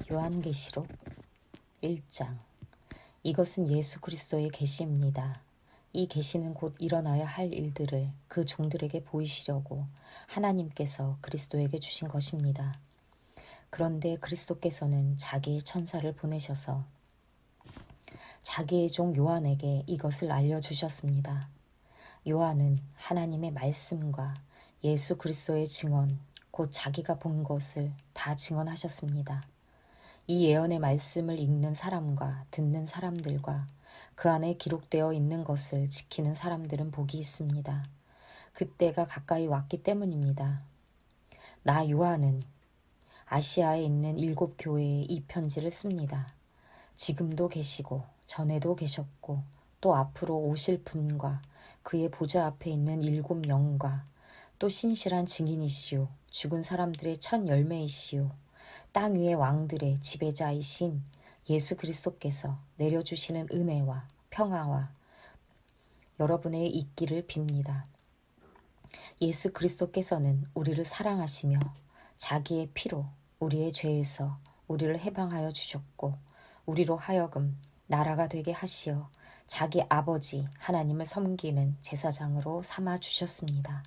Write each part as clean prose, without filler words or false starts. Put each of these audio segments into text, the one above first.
요한계시록 1장. 이것은 예수 그리스도의 계시입니다. 이 계시는 곧 일어나야 할 일들을 그 종들에게 보이시려고 하나님께서 그리스도에게 주신 것입니다. 그런데 그리스도께서는 자기의 천사를 보내셔서 자기의 종 요한에게 이것을 알려주셨습니다. 요한은 하나님의 말씀과 예수 그리스도의 증언, 곧 자기가 본 것을 다 증언하셨습니다. 이 예언의 말씀을 읽는 사람과 듣는 사람들과 그 안에 기록되어 있는 것을 지키는 사람들은 복이 있습니다. 그때가 가까이 왔기 때문입니다. 나 요한은 아시아에 있는 7 교회에 이 편지를 씁니다. 지금도 계시고 전에도 계셨고 또 앞으로 오실 분과 그의 보좌 앞에 있는 7 영과 또 신실한 증인이시요 죽은 사람들의 첫 열매이시요 땅 위의 왕들의 지배자이신 예수 그리스도께서 내려주시는 은혜와 평화와 여러분의 있기를 빕니다. 예수 그리스도께서는 우리를 사랑하시며 자기의 피로 우리의 죄에서 우리를 해방하여 주셨고 우리로 하여금 나라가 되게 하시어 자기 아버지 하나님을 섬기는 제사장으로 삼아 주셨습니다.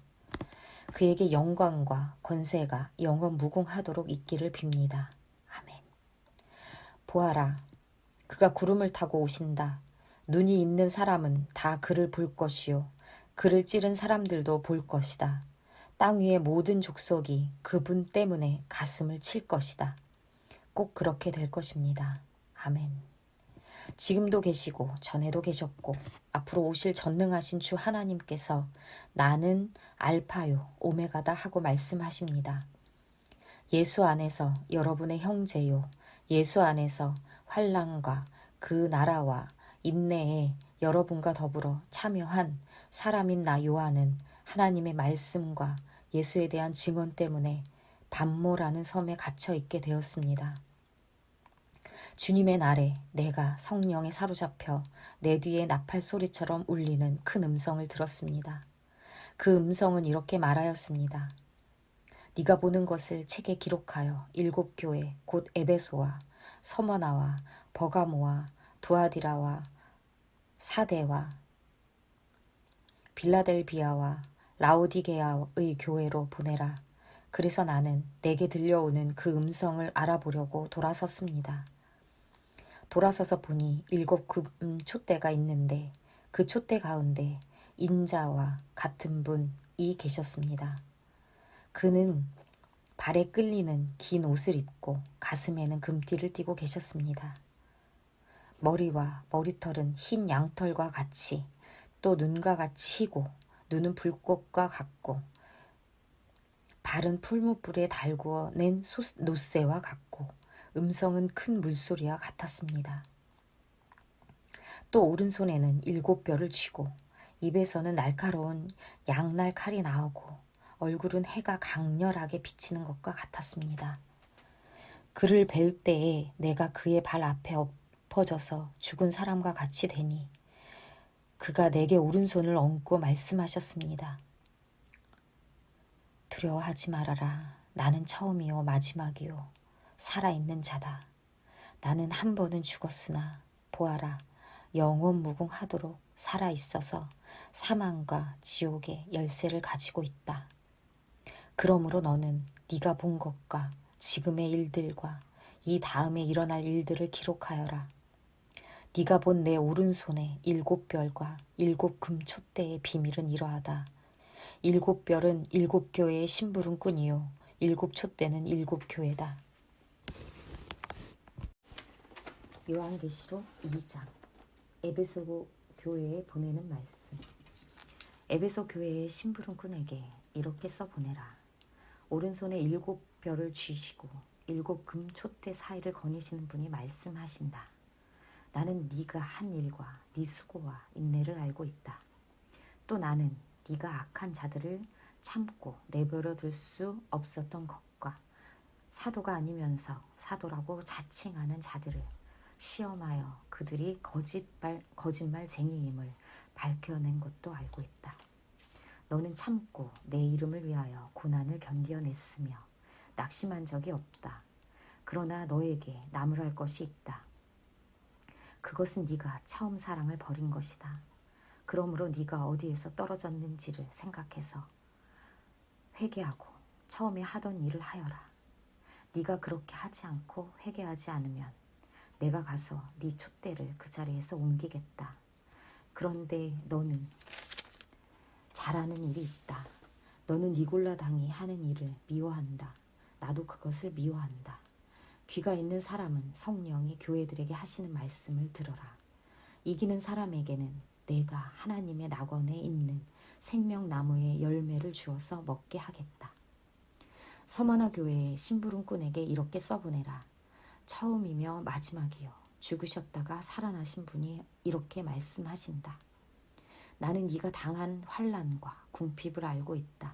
그에게 영광과 권세가 영원 무궁하도록 있기를 빕니다. 아멘. 보아라, 그가 구름을 타고 오신다. 눈이 있는 사람은 다 그를 볼 것이요 그를 찌른 사람들도 볼 것이다. 땅 위의 모든 족속이 그분 때문에 가슴을 칠 것이다. 꼭 그렇게 될 것입니다. 아멘. 지금도 계시고 전에도 계셨고 앞으로 오실 전능하신 주 하나님께서 나는 알파요 오메가다 하고 말씀하십니다. 예수 안에서 여러분의 형제요 예수 안에서 환난과 그 나라와 인내에 여러분과 더불어 참여한 사람인 나 요한은 하나님의 말씀과 예수에 대한 증언 때문에 반모라는 섬에 갇혀 있게 되었습니다. 주님의 날에 내가 성령에 사로잡혀 내 뒤에 나팔 소리처럼 울리는 큰 음성을 들었습니다. 그 음성은 이렇게 말하였습니다. 네가 보는 것을 책에 기록하여 7 교회 곧 에베소와 서머나와 버가모와 두아디라와 사데와 빌라델비아와 라오디게아의 교회로 보내라. 그래서 나는 내게 들려오는 그 음성을 알아보려고 돌아섰습니다. 돌아서서 보니 7 촛대가 있는데 그 촛대 가운데 인자와 같은 분이 계셨습니다. 그는 발에 끌리는 긴 옷을 입고 가슴에는 금띠를 띠고 계셨습니다. 머리와 머리털은 흰 양털과 같이 또 눈과 같이 희고 눈은 불꽃과 같고 발은 풀무불에 달구어 낸 노새와 같고 음성은 큰 물소리와 같았습니다. 또 오른손에는 7 뼈를 쥐고 입에서는 날카로운 양날 칼이 나오고 얼굴은 해가 강렬하게 비치는 것과 같았습니다. 그를 뵐 때에 내가 그의 발 앞에 엎어져서 죽은 사람과 같이 되니 그가 내게 오른손을 얹고 말씀하셨습니다. 두려워하지 말아라. 나는 처음이요 마지막이요 살아있는 자다. 나는 한 번은 죽었으나 보아라 영원 무궁하도록 살아있어서 사망과 지옥의 열쇠를 가지고 있다. 그러므로 너는 네가 본 것과 지금의 일들과 이 다음에 일어날 일들을 기록하여라. 네가 본 내 오른손의 7 별과 7 금촛대의 비밀은 이러하다. 7 별은 7 교회의 심부름꾼이요 7 촛대는 7 교회다. 요한계시록 2장. 에베소 교회에 보내는 말씀. 에베소 교회의 심부름꾼에게 이렇게 써보내라. 오른손에 7 별을 쥐시고 7 금촛대 사이를 거니시는 분이 말씀하신다. 나는 네가 한 일과 네 수고와 인내를 알고 있다. 또 나는 네가 악한 자들을 참고 내버려 둘 수 없었던 것과 사도가 아니면서 사도라고 자칭하는 자들을 시험하여 그들이 거짓말쟁이임을 밝혀낸 것도 알고 있다. 너는 참고 내 이름을 위하여 고난을 견디어냈으며 낙심한 적이 없다. 그러나 너에게 나무랄 것이 있다. 그것은 네가 처음 사랑을 버린 것이다. 그러므로 네가 어디에서 떨어졌는지를 생각해서 회개하고 처음에 하던 일을 하여라. 네가 그렇게 하지 않고 회개하지 않으면 내가 가서 네 촛대를 그 자리에서 옮기겠다. 그런데 너는 잘하는 일이 있다. 너는 니골라 당이 하는 일을 미워한다. 나도 그것을 미워한다. 귀가 있는 사람은 성령이 교회들에게 하시는 말씀을 들어라. 이기는 사람에게는 내가 하나님의 낙원에 있는 생명나무의 열매를 주어서 먹게 하겠다. 서머나 교회의 심부름꾼에게 이렇게 써보내라. 처음이며 마지막이요. 죽으셨다가 살아나신 분이 이렇게 말씀하신다. 나는 네가 당한 환난과 궁핍을 알고 있다.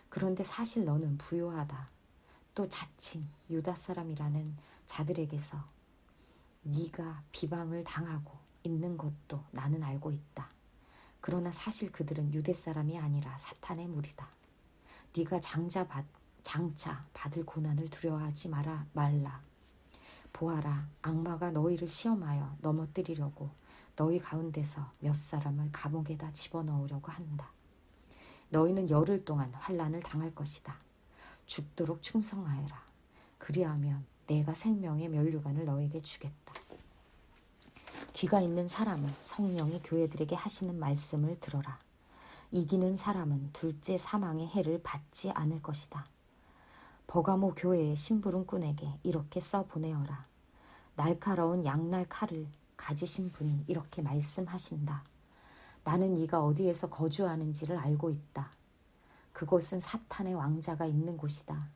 그런데 사실 너는 부요하다. 또 자칭 유다 사람이라는 자들에게서 네가 비방을 당하고 있는 것도 나는 알고 있다. 그러나 사실 그들은 유대 사람이 아니라 사탄의 무리다. 네가 장차 받을 고난을 두려워하지 말라. 보아라, 악마가 너희를 시험하여 넘어뜨리려고 너희 가운데서 몇 사람을 감옥에다 집어넣으려고 한다. 너희는 열흘 동안 환난을 당할 것이다. 죽도록 충성하여라. 그리하면 내가 생명의 면류관을 너에게 주겠다. 귀가 있는 사람은 성령이 교회들에게 하시는 말씀을 들어라. 이기는 사람은 둘째 사망의 해를 받지 않을 것이다. 버가모 교회의 심부름꾼에게 이렇게 써보내어라. 날카로운 양날 칼을 가지신 분이 이렇게 말씀하신다. 나는 네가 어디에서 거주하는지를 알고 있다. 그곳은 사탄의 왕자가 있는 곳이다.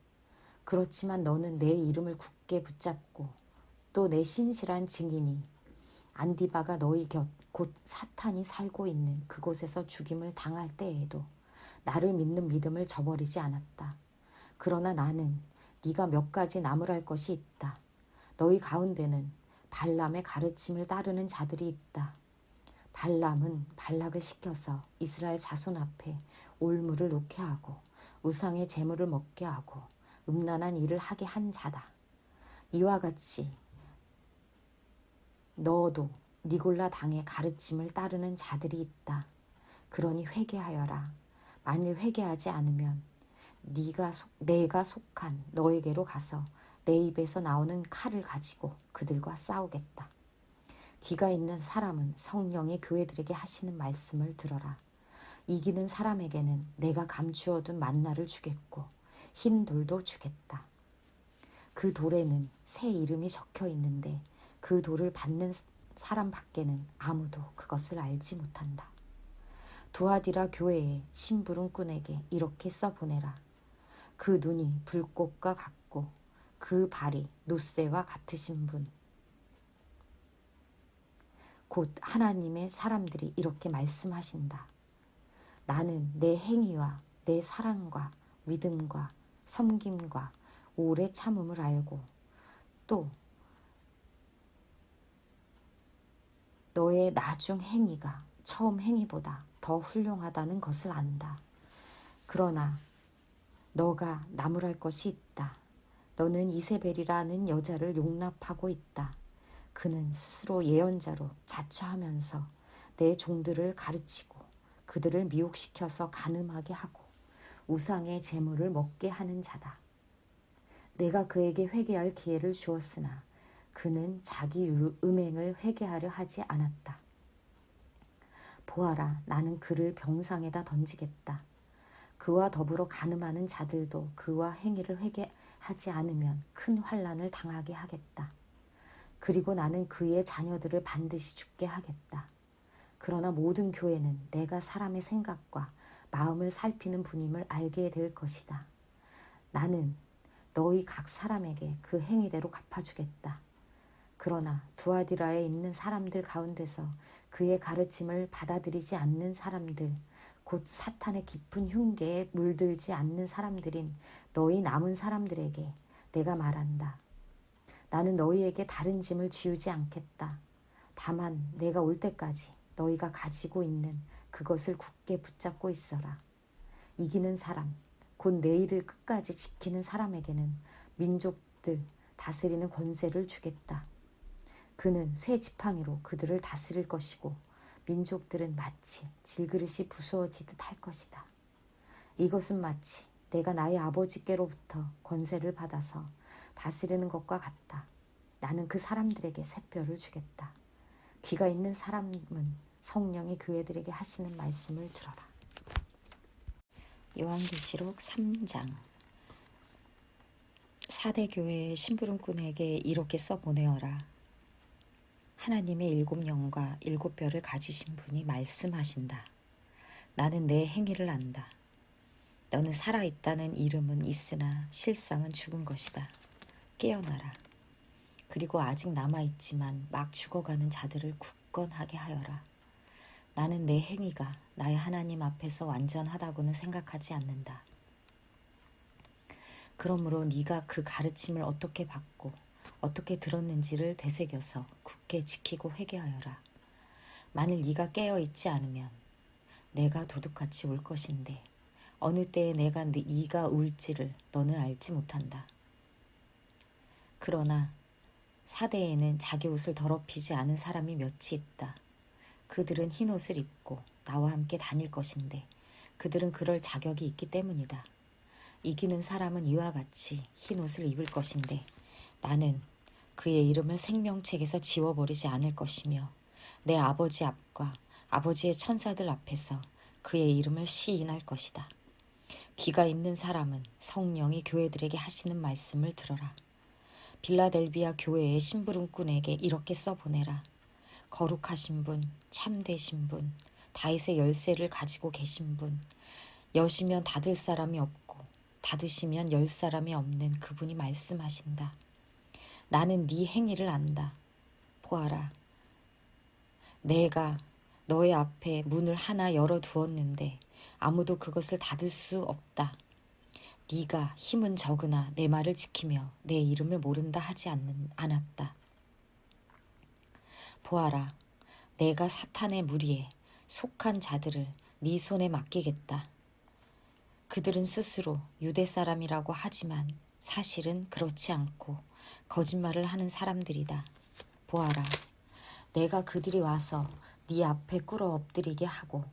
그렇지만 너는 내 이름을 굳게 붙잡고 또 내 신실한 증인이 안디바가 너희 곁 곧 사탄이 살고 있는 그곳에서 죽임을 당할 때에도 나를 믿는 믿음을 저버리지 않았다. 그러나 나는 네가 몇 가지 나무랄 것이 있다. 너희 가운데는 발람의 가르침을 따르는 자들이 있다. 발람은 발락을 시켜서 이스라엘 자손 앞에 올무를 놓게 하고 우상의 재물을 먹게 하고 음란한 일을 하게 한 자다. 이와 같이 너도 니골라 당의 가르침을 따르는 자들이 있다. 그러니 회개하여라. 만일 회개하지 않으면 내가 속한 너에게로 가서 내 입에서 나오는 칼을 가지고 그들과 싸우겠다. 귀가 있는 사람은 성령이 교회들에게 하시는 말씀을 들어라. 이기는 사람에게는 내가 감추어둔 만나를 주겠고 흰 돌도 주겠다. 그 돌에는 새 이름이 적혀 있는데 그 돌을 받는 사람 밖에는 아무도 그것을 알지 못한다. 두아디라 교회의 심부름꾼에게 이렇게 써보내라. 그 눈이 불꽃과 같고 그 발이 놋새와 같으신 분, 곧 하나님의 사람들이 이렇게 말씀하신다. 나는 내 행위와 내 사랑과 믿음과 섬김과 오래 참음을 알고 또 너의 나중 행위가 처음 행위보다 더 훌륭하다는 것을 안다. 그러나 너가 나무랄 것이 있다. 너는 이세벨이라는 여자를 용납하고 있다. 그는 스스로 예언자로 자처하면서 내 종들을 가르치고 그들을 미혹시켜서 간음하게 하고 우상의 재물을 먹게 하는 자다. 내가 그에게 회개할 기회를 주었으나 그는 자기 음행을 회개하려 하지 않았다. 보아라, 나는 그를 병상에다 던지겠다. 그와 더불어 간음하는 자들도 그와 행위를 회개하지 않으면 큰 환난을 당하게 하겠다. 그리고 나는 그의 자녀들을 반드시 죽게 하겠다. 그러나 모든 교회는 내가 사람의 생각과 마음을 살피는 분임을 알게 될 것이다. 나는 너희 각 사람에게 그 행위대로 갚아주겠다. 그러나 두아디라에 있는 사람들 가운데서 그의 가르침을 받아들이지 않는 사람들, 곧 사탄의 깊은 흉계에 물들지 않는 사람들인 너희 남은 사람들에게 내가 말한다. 나는 너희에게 다른 짐을 지우지 않겠다. 다만 내가 올 때까지 너희가 가지고 있는 그것을 굳게 붙잡고 있어라. 이기는 사람, 곧 내일을 끝까지 지키는 사람에게는 민족들 다스리는 권세를 주겠다. 그는 쇠 지팡이로 그들을 다스릴 것이고 민족들은 마치 질그릇이 부수어지듯 할 것이다. 이것은 마치 내가 나의 아버지께로부터 권세를 받아서 다스리는 것과 같다. 나는 그 사람들에게 샛별을 주겠다. 귀가 있는 사람은 성령이 교회들에게 하시는 말씀을 들어라. 요한계시록 3장. 사대 교회의 심부름꾼에게 이렇게 써보내어라. 하나님의 7영과 7뼈를 가지신 분이 말씀하신다. 나는 내 행위를 안다. 너는 살아있다는 이름은 있으나 실상은 죽은 것이다. 깨어나라. 그리고 아직 남아있지만 막 죽어가는 자들을 굳건하게 하여라. 나는 내 행위가 나의 하나님 앞에서 완전하다고는 생각하지 않는다. 그러므로 네가 그 가르침을 어떻게 받고 어떻게 들었는지를 되새겨서 굳게 지키고 회개하여라. 만일 네가 깨어있지 않으면 내가 도둑같이 올 것인데 어느 때에 내가 네가 울지를 너는 알지 못한다. 그러나 사대에는 자기 옷을 더럽히지 않은 사람이 몇이 있다. 그들은 흰 옷을 입고 나와 함께 다닐 것인데 그들은 그럴 자격이 있기 때문이다. 이기는 사람은 이와 같이 흰 옷을 입을 것인데 나는 그의 이름을 생명책에서 지워버리지 않을 것이며 내 아버지 앞과 아버지의 천사들 앞에서 그의 이름을 시인할 것이다. 귀가 있는 사람은 성령이 교회들에게 하시는 말씀을 들어라. 빌라델비아 교회의 심부름꾼에게 이렇게 써보내라. 거룩하신 분, 참되신 분, 다윗의 열쇠를 가지고 계신 분, 여시면 닫을 사람이 없고 닫으시면 열 사람이 없는 그분이 말씀하신다. 나는 네 행위를 안다. 보아라. 내가 너의 앞에 문을 하나 열어두었는데 아무도 그것을 닫을 수 없다. 네가 힘은 적으나 내 말을 지키며 내 이름을 모른다 하지 않았다. 보아라. 내가 사탄의 무리에 속한 자들을 네 손에 맡기겠다. 그들은 스스로 유대 사람이라고 하지만 사실은 그렇지 않고 거짓말을 하는 사람들이다. 보아라. 내가 그들이 와서 네 앞에 꿇어 엎드리게 하고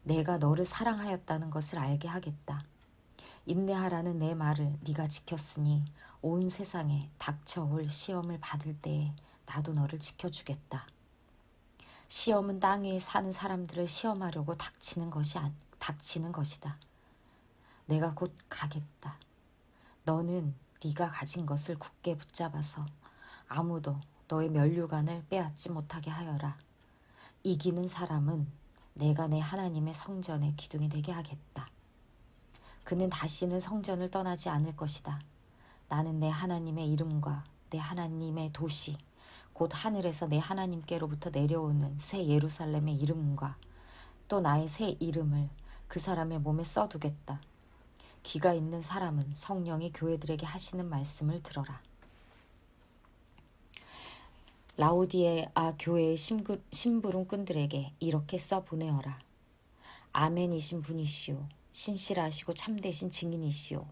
내가 너를 사랑하였다는 것을 알게 하겠다. 인내하라는 내 말을 네가 지켰으니 온 세상에 닥쳐올 시험을 받을 때에 나도 너를 지켜주겠다. 시험은 땅 위에 사는 사람들을 시험하려고 닥치는 것이다. 내가 곧 가겠다. 너는 네가 가진 것을 굳게 붙잡아서 아무도 너의 면류관을 빼앗지 못하게 하여라. 이기는 사람은 내가 내 하나님의 성전의 기둥이 되게 하겠다. 그는 다시는 성전을 떠나지 않을 것이다. 나는 내 하나님의 이름과 내 하나님의 도시, 곧 하늘에서 내 하나님께로부터 내려오는 새 예루살렘의 이름과 또 나의 새 이름을 그 사람의 몸에 써두겠다. 귀가 있는 사람은 성령이 교회들에게 하시는 말씀을 들어라. 라오디에아 교회의 심부름꾼들에게 이렇게 써보내어라. 아멘이신 분이시오. 신실하시고 참되신 증인이시오.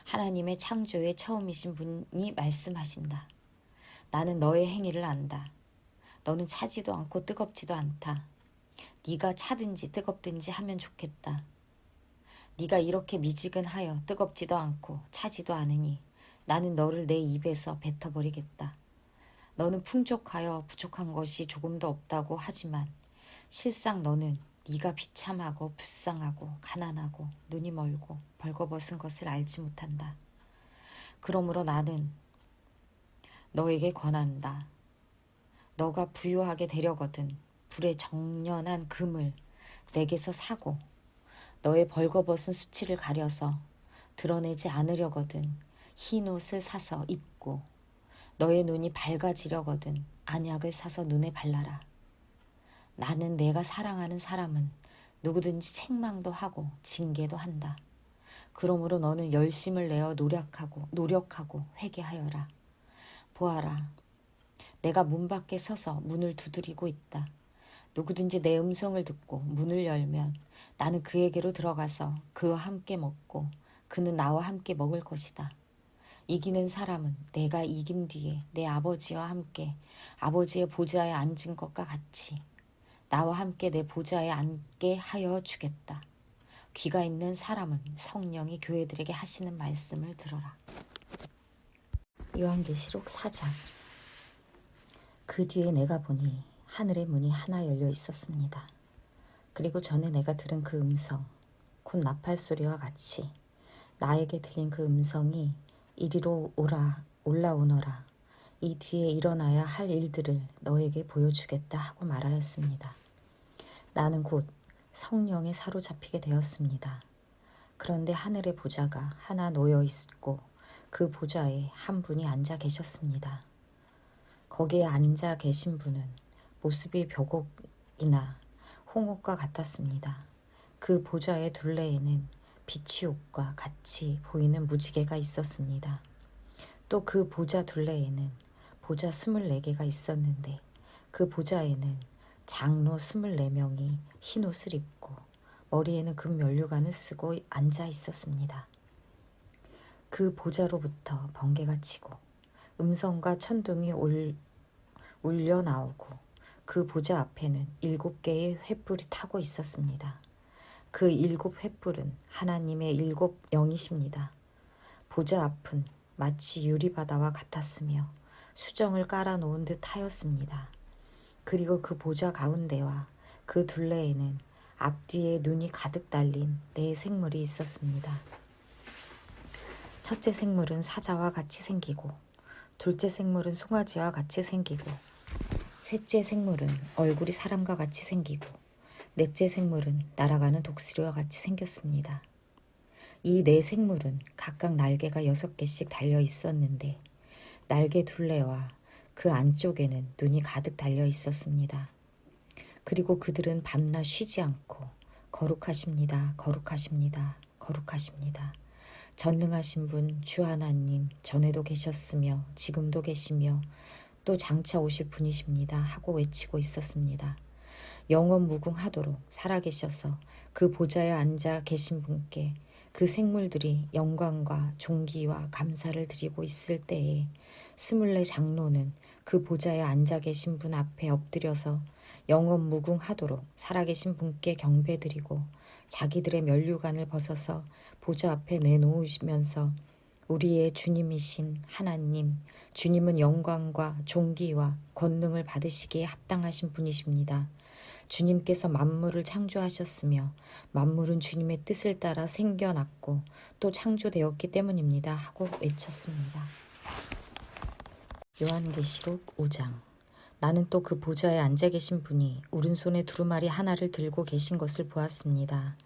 하나님의 창조의 처음이신 분이 말씀하신다. 나는 너의 행위를 안다. 너는 차지도 않고 뜨겁지도 않다. 네가 차든지 뜨겁든지 하면 좋겠다. 네가 이렇게 미지근하여 뜨겁지도 않고 차지도 않으니 나는 너를 내 입에서 뱉어버리겠다. 너는 풍족하여 부족한 것이 조금도 없다고 하지만 실상 너는 네가 비참하고 불쌍하고 가난하고 눈이 멀고 벌거벗은 것을 알지 못한다. 그러므로 나는 너에게 권한다. 너가 부유하게 되려거든 불에 정련한 금을 내게서 사고 너의 벌거벗은 수치를 가려서 드러내지 않으려거든 흰 옷을 사서 입고 너의 눈이 밝아지려거든 안약을 사서 눈에 발라라. 나는 내가 사랑하는 사람은 누구든지 책망도 하고 징계도 한다. 그러므로 너는 열심을 내어 노력하고 회개하여라. 보아라. 내가 문 밖에 서서 문을 두드리고 있다. 누구든지 내 음성을 듣고 문을 열면 나는 그에게로 들어가서 그와 함께 먹고 그는 나와 함께 먹을 것이다. 이기는 사람은 내가 이긴 뒤에 내 아버지와 함께 아버지의 보좌에 앉은 것과 같이 나와 함께 내 보좌에 앉게 하여 주겠다. 귀가 있는 사람은 성령이 교회들에게 하시는 말씀을 들어라. 요한계시록 4장. 그 뒤에 내가 보니 하늘의 문이 하나 열려 있었습니다. 그리고 전에 내가 들은 그 음성, 곧 나팔 소리와 같이 나에게 들린 그 음성이 이리로 올라오너라. 이 뒤에 일어나야 할 일들을 너에게 보여주겠다 하고 말하였습니다. 나는 곧 성령에 사로잡히게 되었습니다. 그런데 하늘의 보좌가 하나 놓여 있고 그 보좌에 한 분이 앉아 계셨습니다. 거기에 앉아 계신 분은 모습이 벽옥이나 홍옥과 같았습니다. 그 보좌의 둘레에는 빛이 옷과 같이 보이는 무지개가 있었습니다. 또 그 보좌 둘레에는 보좌 24개가 있었는데 그 보좌에는 장로 24명이 흰 옷을 입고 머리에는 금 면류관을 쓰고 앉아 있었습니다. 그 보좌로부터 번개가 치고 음성과 천둥이 울려 나오고 그 보좌 앞에는 7개의 횃불이 타고 있었습니다. 그 7횃불은 하나님의 7영이십니다. 보좌 앞은 마치 유리바다와 같았으며 수정을 깔아놓은 듯 하였습니다. 그리고 그 보좌 가운데와 그 둘레에는 앞뒤에 눈이 가득 달린 4생물이 있었습니다. 첫째 생물은 사자와 같이 생기고 둘째 생물은 송아지와 같이 생기고 셋째 생물은 얼굴이 사람과 같이 생기고 넷째 생물은 날아가는 독수리와 같이 생겼습니다. 이 4생물은 각각 날개가 6개씩 달려 있었는데 날개 둘레와 그 안쪽에는 눈이 가득 달려 있었습니다. 그리고 그들은 밤낮 쉬지 않고 거룩하십니다. 거룩하십니다. 거룩하십니다. 전능하신 분 주 하나님 전에도 계셨으며 지금도 계시며 또 장차 오실 분이십니다 하고 외치고 있었습니다. 영원 무궁하도록 살아계셔서 그 보좌에 앉아 계신 분께 그 생물들이 영광과 존귀와 감사를 드리고 있을 때에 24 장로는 그 보좌에 앉아 계신 분 앞에 엎드려서 영원 무궁하도록 살아계신 분께 경배드리고 자기들의 면류관을 벗어서 보좌 앞에 내놓으시면서 우리의 주님이신 하나님, 주님은 영광과 존귀와 권능을 받으시기에 합당하신 분이십니다. 주님께서 만물을 창조하셨으며 만물은 주님의 뜻을 따라 생겨났고 또 창조되었기 때문입니다 하고 외쳤습니다. 요한계시록 5장. 나는 또 그 보좌에 앉아 계신 분이 오른손에 두루마리 하나를 들고 계신 것을 보았습니다.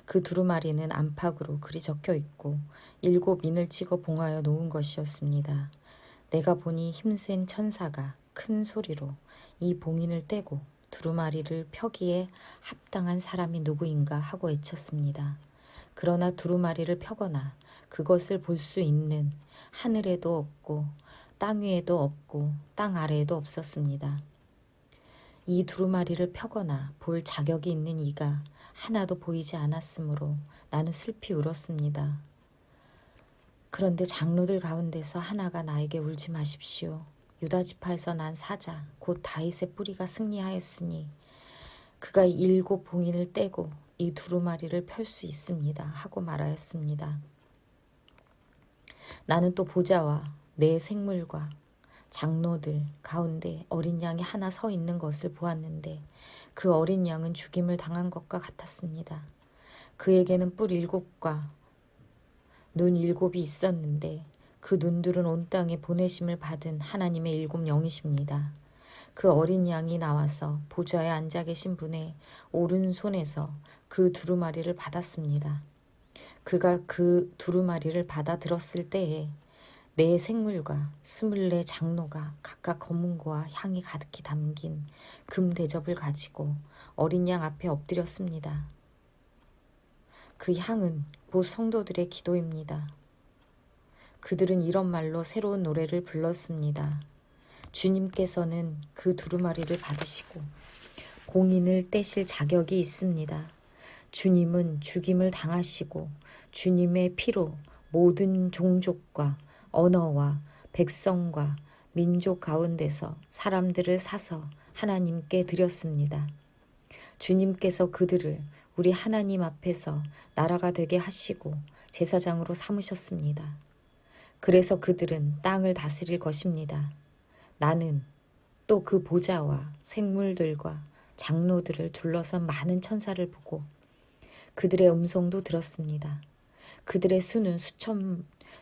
그 두루마리는 안팎으로 글이 적혀 있고 7 인을 찍어 봉하여 놓은 것이었습니다. 내가 보니 힘센 천사가 큰 소리로 이 봉인을 떼고 두루마리를 펴기에 합당한 사람이 누구인가 하고 외쳤습니다. 그러나 두루마리를 펴거나 그것을 볼 수 있는 하늘에도 없고 땅 위에도 없고 땅 아래에도 없었습니다. 이 두루마리를 펴거나 볼 자격이 있는 이가 하나도 보이지 않았으므로 나는 슬피 울었습니다. 그런데 장로들 가운데서 하나가 나에게 울지 마십시오. 유다 지파에서 난 사자 곧 다윗의 뿌리가 승리하였으니 그가 7 봉인을 떼고 이 두루마리를 펼 수 있습니다 하고 말하였습니다. 나는 또 보좌와 4 생물과 장로들 가운데 어린 양이 하나 서 있는 것을 보았는데 그 어린 양은 죽임을 당한 것과 같았습니다. 그에게는 뿔 7과 눈 7이 있었는데 그 눈들은 온 땅에 보내심을 받은 하나님의 7 영이십니다. 그 어린 양이 나와서 보좌에 앉아 계신 분의 오른손에서 그 두루마리를 받았습니다. 그가 그 두루마리를 받아 들었을 때에 4 생물과 24 장로가 각각 검은고와 향이 가득히 담긴 금 대접을 가지고 어린 양 앞에 엎드렸습니다. 그 향은 곧 성도들의 기도입니다. 그들은 이런 말로 새로운 노래를 불렀습니다. 주님께서는 그 두루마리를 받으시고 봉인을 떼실 자격이 있습니다. 주님은 죽임을 당하시고 주님의 피로 모든 종족과 언어와 백성과 민족 가운데서 사람들을 사서 하나님께 드렸습니다. 주님께서 그들을 우리 하나님 앞에서 나라가 되게 하시고 제사장으로 삼으셨습니다. 그래서 그들은 땅을 다스릴 것입니다. 나는 또 그 보좌와 생물들과 장로들을 둘러선 많은 천사를 보고 그들의 음성도 들었습니다. 그들의 수는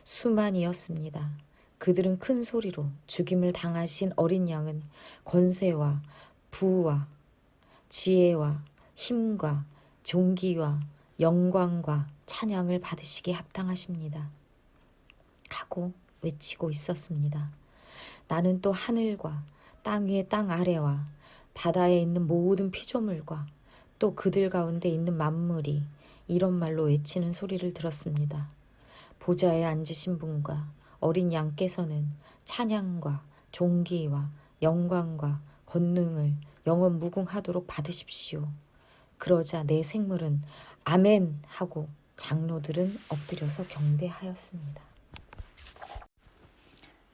수만이었습니다. 그들은 큰 소리로 죽임을 당하신 어린 양은 권세와 부와 지혜와 힘과 존귀와 영광과 찬양을 받으시기에 합당하십니다. 하고 외치고 있었습니다. 나는 또 하늘과 땅 위의 땅 아래와 바다에 있는 모든 피조물과 또 그들 가운데 있는 만물이 이런 말로 외치는 소리를 들었습니다. 보좌에 앉으신 분과 어린 양께서는 찬양과 존귀와 영광과 권능을 영원 무궁하도록 받으십시오. 그러자 내 생물은 아멘 하고 장로들은 엎드려서 경배하였습니다.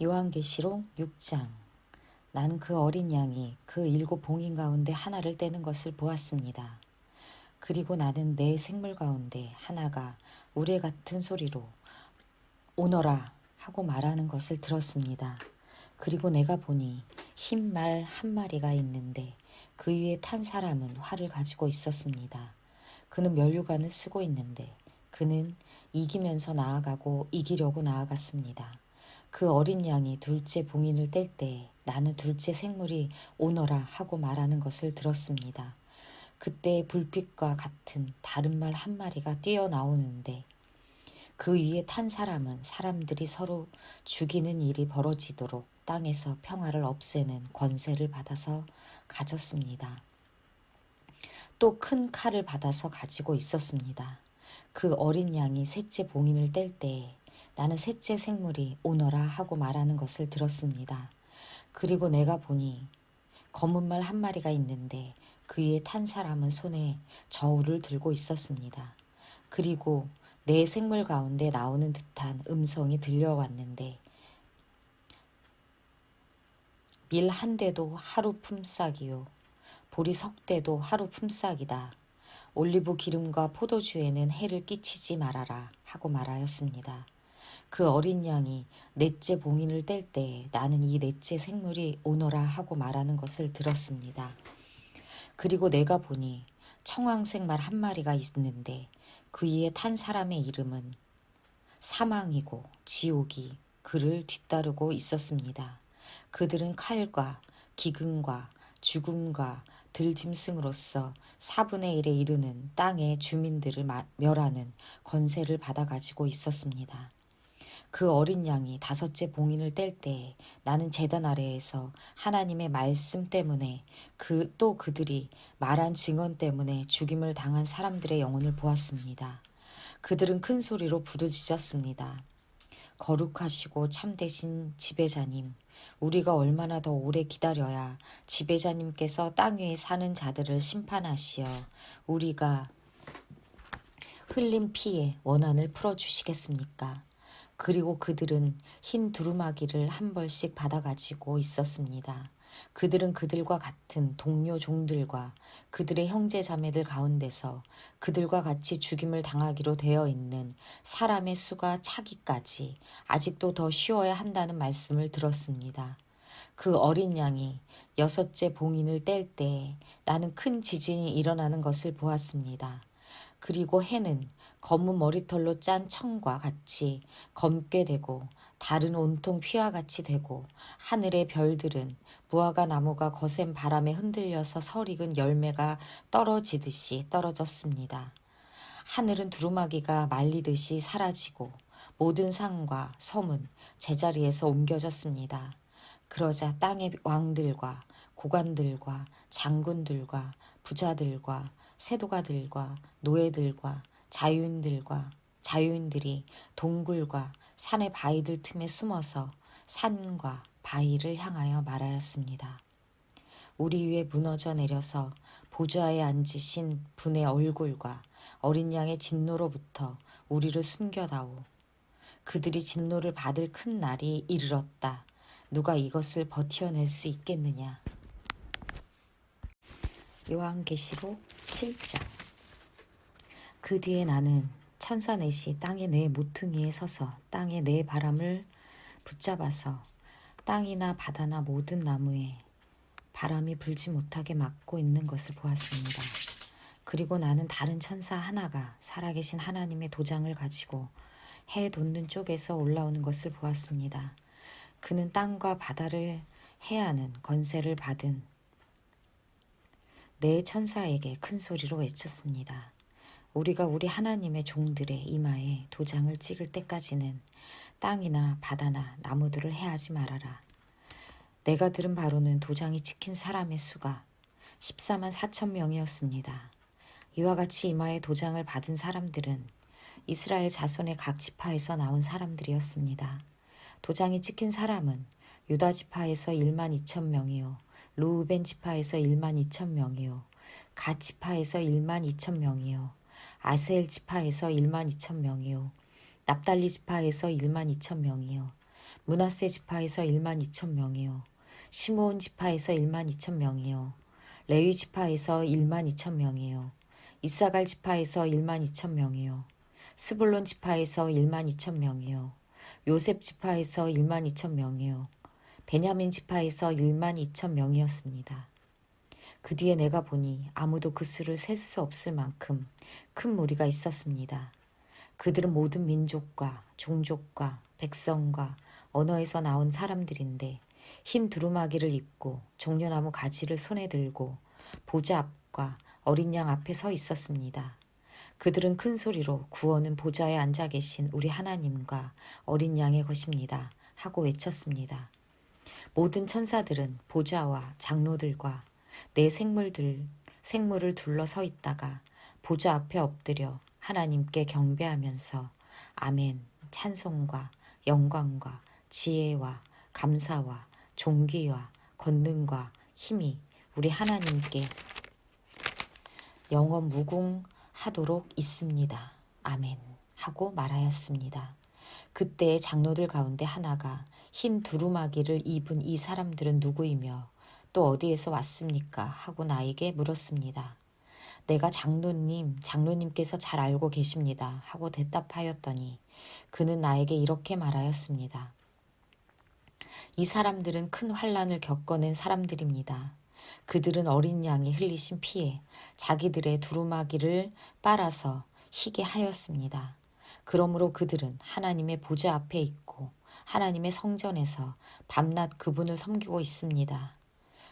요한계시록 6장. 난 그 어린 양이 그 7 봉인 가운데 하나를 떼는 것을 보았습니다. 그리고 나는 내 생물 가운데 하나가 우레 같은 소리로 오너라 하고 말하는 것을 들었습니다. 그리고 내가 보니 흰 말 한 마리가 있는데 그 위에 탄 사람은 활을 가지고 있었습니다. 그는 면류관을 쓰고 있는데 그는 이기면서 나아가고 이기려고 나아갔습니다. 그 어린 양이 둘째 봉인을 뗄 때 나는 둘째 생물이 오너라 하고 말하는 것을 들었습니다. 그때 불빛과 같은 다른 말 한 마리가 뛰어나오는데 그 위에 탄 사람은 사람들이 서로 죽이는 일이 벌어지도록 땅에서 평화를 없애는 권세를 받아서 가졌습니다. 또 큰 칼을 받아서 가지고 있었습니다. 그 어린 양이 셋째 봉인을 뗄 때 나는 셋째 생물이 오너라 하고 말하는 것을 들었습니다. 그리고 내가 보니 검은 말 한 마리가 있는데 그 위에 탄 사람은 손에 저울을 들고 있었습니다. 그리고 내 생물 가운데 나오는 듯한 음성이 들려왔는데 밀 한 대도 하루 품삯이요 보리 석 대도 하루 품삯이다. 올리브 기름과 포도주에는 해를 끼치지 말아라 하고 말하였습니다. 그 어린 양이 넷째 봉인을 뗄 때 나는 이 넷째 생물이 오너라 하고 말하는 것을 들었습니다. 그리고 내가 보니 청황색 말 한 마리가 있는데 그 위에 탄 사람의 이름은 사망이고 지옥이 그를 뒤따르고 있었습니다. 그들은 칼과 기근과 죽음과 들짐승으로서 4분의 1에 이르는 땅의 주민들을 멸하는 권세를 받아 가지고 있었습니다. 그 어린 양이 다섯째 봉인을 뗄 때 나는 제단 아래에서 하나님의 말씀 때문에 또 그들이 말한 증언 때문에 죽임을 당한 사람들의 영혼을 보았습니다. 그들은 큰 소리로 부르짖었습니다. 거룩하시고 참되신 지배자님, 우리가 얼마나 더 오래 기다려야 지배자님께서 땅 위에 사는 자들을 심판하시어 우리가 흘린 피의 원한을 풀어주시겠습니까? 그리고 그들은 흰 두루마기를 한 벌씩 받아가지고 있었습니다. 그들은 그들과 같은 동료 종들과 그들의 형제 자매들 가운데서 그들과 같이 죽임을 당하기로 되어 있는 사람의 수가 차기까지 아직도 더 쉬어야 한다는 말씀을 들었습니다. 그 어린 양이 여섯째 봉인을 뗄 때 나는 큰 지진이 일어나는 것을 보았습니다. 그리고 해는 검은 머리털로 짠 청과 같이 검게 되고 달은 온통 피와 같이 되고 하늘의 별들은 무화과 나무가 거센 바람에 흔들려서 설익은 열매가 떨어지듯이 떨어졌습니다. 하늘은 두루마기가 말리듯이 사라지고 모든 산과 섬은 제자리에서 옮겨졌습니다. 그러자 땅의 왕들과 고관들과 장군들과 부자들과 세도가들과 노예들과 자유인들이 동굴과 산의 바위들 틈에 숨어서 산과 바위를 향하여 말하였습니다. 우리 위에 무너져 내려서 보좌에 앉으신 분의 얼굴과 어린 양의 진노로부터 우리를 숨겨다오. 그들이 진노를 받을 큰 날이 이르렀다. 누가 이것을 버텨낼 수 있겠느냐. 요한계시록 7장. 그 뒤에 나는 천사 넷이 땅의 네 모퉁이에 서서 땅의 네 바람을 붙잡아서 땅이나 바다나 모든 나무에 바람이 불지 못하게 막고 있는 것을 보았습니다. 그리고 나는 다른 천사 하나가 살아계신 하나님의 도장을 가지고 해 돋는 쪽에서 올라오는 것을 보았습니다. 그는 땅과 바다를 해하는 권세를 받은 네 천사에게 큰 소리로 외쳤습니다. 우리가 우리 하나님의 종들의 이마에 도장을 찍을 때까지는 땅이나 바다나 나무들을 해하지 말아라. 내가 들은 바로는 도장이 찍힌 사람의 수가 14만 4천 명이었습니다. 이와 같이 이마에 도장을 받은 사람들은 이스라엘 자손의 각 지파에서 나온 사람들이었습니다. 도장이 찍힌 사람은 유다 지파에서 1만 2천 명이요, 루우벤 지파에서 1만 2천 명이요, 갓 지파에서 1만 2천 명이요, 아셀 지파에서 1만 2천 명이요, 납달리 지파에서 1만 2천 명이요, 므낫세 지파에서 1만 2천 명이요, 시므온 지파에서 1만 2천 명이요, 레위 지파에서 1만 2천 명이요, 이사갈 지파에서 1만 2천 명이요, 스불론 지파에서 1만 2천 명이요, 요셉 지파에서 1만 2천 명이요, 베냐민 지파에서 1만 2천 명이었습니다. 그 뒤에 내가 보니 아무도 그 수를 셀 수 없을 만큼 큰 무리가 있었습니다. 그들은 모든 민족과 종족과 백성과 언어에서 나온 사람들인데 흰 두루마기를 입고 종려나무 가지를 손에 들고 보좌 앞과 어린 양 앞에 서 있었습니다. 그들은 큰 소리로 구원은 보좌에 앉아 계신 우리 하나님과 어린 양의 것입니다 하고 외쳤습니다. 모든 천사들은 보좌와 장로들과 네 생물을 둘러 서 있다가 보좌 앞에 엎드려 하나님께 경배하면서 아멘, 찬송과 영광과 지혜와 감사와 존귀와 권능과 힘이 우리 하나님께 영원 무궁하도록 있습니다. 아멘 하고 말하였습니다. 그때 장로들 가운데 하나가 흰 두루마기를 입은 이 사람들은 누구이며 또 어디에서 왔습니까? 하고 나에게 물었습니다. 내가 장로님께서 잘 알고 계십니다. 하고 대답하였더니 그는 나에게 이렇게 말하였습니다. 이 사람들은 큰 환난을 겪어낸 사람들입니다. 그들은 어린 양이 흘리신 피에 자기들의 두루마기를 빨아서 희게 하였습니다. 그러므로 그들은 하나님의 보좌 앞에 있고 하나님의 성전에서 밤낮 그분을 섬기고 있습니다.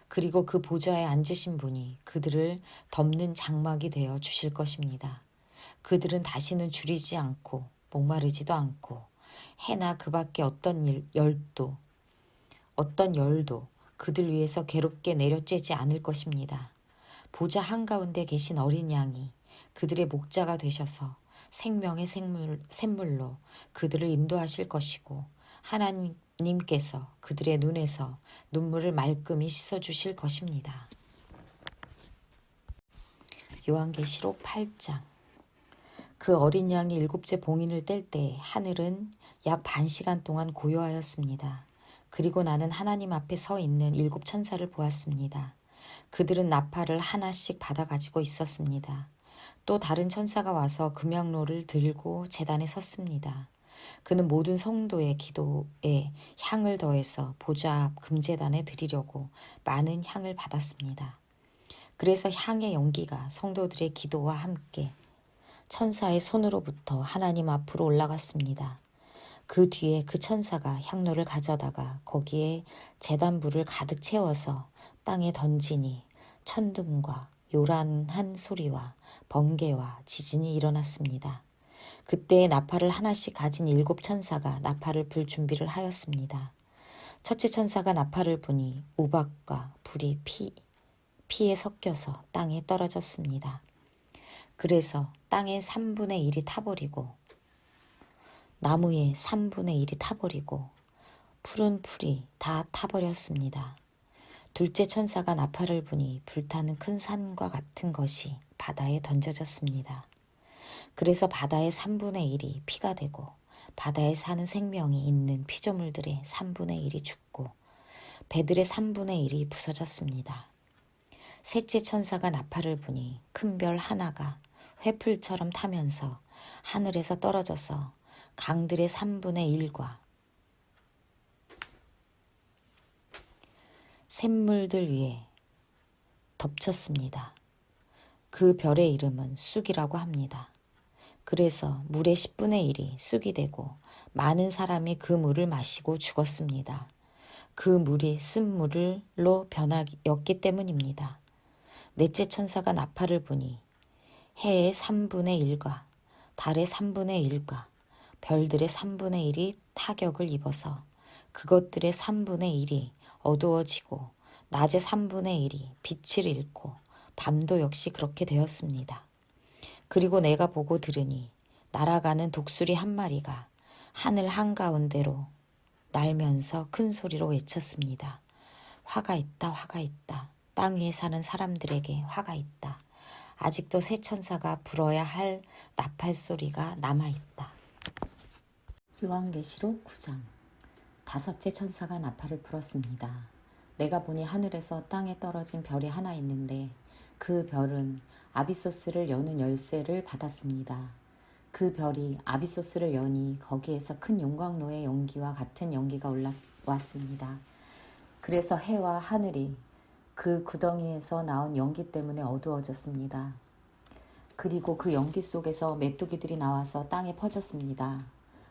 그리고 그 보좌에 앉으신 분이 그들을 덮는 장막이 되어 주실 것입니다. 그들은 다시는 줄이지 않고 목마르지도 않고 해나 그 밖에 어떤 열도 그들 위해서 괴롭게 내려쬐지 않을 것입니다. 보좌 한가운데 계신 어린 양이 그들의 목자가 되셔서 생명의 샘물로 그들을 인도하실 것이고 하나님께서 그들의 눈에서 눈물을 말끔히 씻어주실 것입니다. 요한계시록 8장. 그 어린 양이 7째 봉인을 뗄 때 하늘은 약 반 시간 동안 고요하였습니다. 그리고 나는 하나님 앞에 서 있는 7 천사를 보았습니다. 그들은 나팔을 하나씩 받아 가지고 있었습니다. 또 다른 천사가 와서 금양로를 들고 제단에 섰습니다. 그는 모든 성도의 기도에 향을 더해서 보좌 앞 금제단에 드리려고 많은 향을 받았습니다. 그래서 향의 연기가 성도들의 기도와 함께 천사의 손으로부터 하나님 앞으로 올라갔습니다. 그 뒤에 그 천사가 향로를 가져다가 거기에 제단불을 가득 채워서 땅에 던지니 천둥과 요란한 소리와 번개와 지진이 일어났습니다. 그때 나팔을 하나씩 가진 7 천사가 나팔을 불 준비를 하였습니다. 첫째 천사가 나팔을 부니 우박과 불이 피에 섞여서 땅에 떨어졌습니다. 그래서 땅의 3분의 1이 타버리고 나무의 3분의 1이 타버리고 푸른 풀이 다 타버렸습니다. 둘째 천사가 나팔을 부니 불타는 큰 산과 같은 것이 바다에 던져졌습니다. 그래서 바다의 3분의 1이 피가 되고 바다에 사는 생명이 있는 피조물들의 3분의 1이 죽고 배들의 3분의 1이 부서졌습니다. 셋째 천사가 나팔을 부니 큰 별 하나가 회풀처럼 타면서 하늘에서 떨어져서 강들의 3분의 1과 샘물들 위에 덮쳤습니다. 그 별의 이름은 쑥이라고 합니다. 그래서 물의 10분의 1이 쑥이 되고 많은 사람이 그 물을 마시고 죽었습니다. 그 물이 쓴물로 변하였기 때문입니다. 넷째 천사가 나팔을 부니 해의 3분의 1과 달의 3분의 1과 별들의 3분의 1이 타격을 입어서 그것들의 3분의 1이 어두워지고 낮의 3분의 1이 빛을 잃고 밤도 역시 그렇게 되었습니다. 그리고 내가 보고 들으니 날아가는 독수리 한 마리가 하늘 한가운데로 날면서 큰 소리로 외쳤습니다. 화가 있다, 화가 있다. 땅 위에 사는 사람들에게 화가 있다. 아직도 새 천사가 불어야 할 나팔 소리가 남아있다. 요한계시록 9장. 다섯째 천사가 나팔을 불었습니다. 내가 보니 하늘에서 땅에 떨어진 별이 하나 있는데 그 별은 아비소스를 여는 열쇠를 받았습니다. 그 별이 아비소스를 여니 거기에서 큰 용광로의 연기와 같은 연기가 올라왔습니다. 그래서 해와 하늘이 그 구덩이에서 나온 연기 때문에 어두워졌습니다. 그리고 그 연기 속에서 메뚜기들이 나와서 땅에 퍼졌습니다.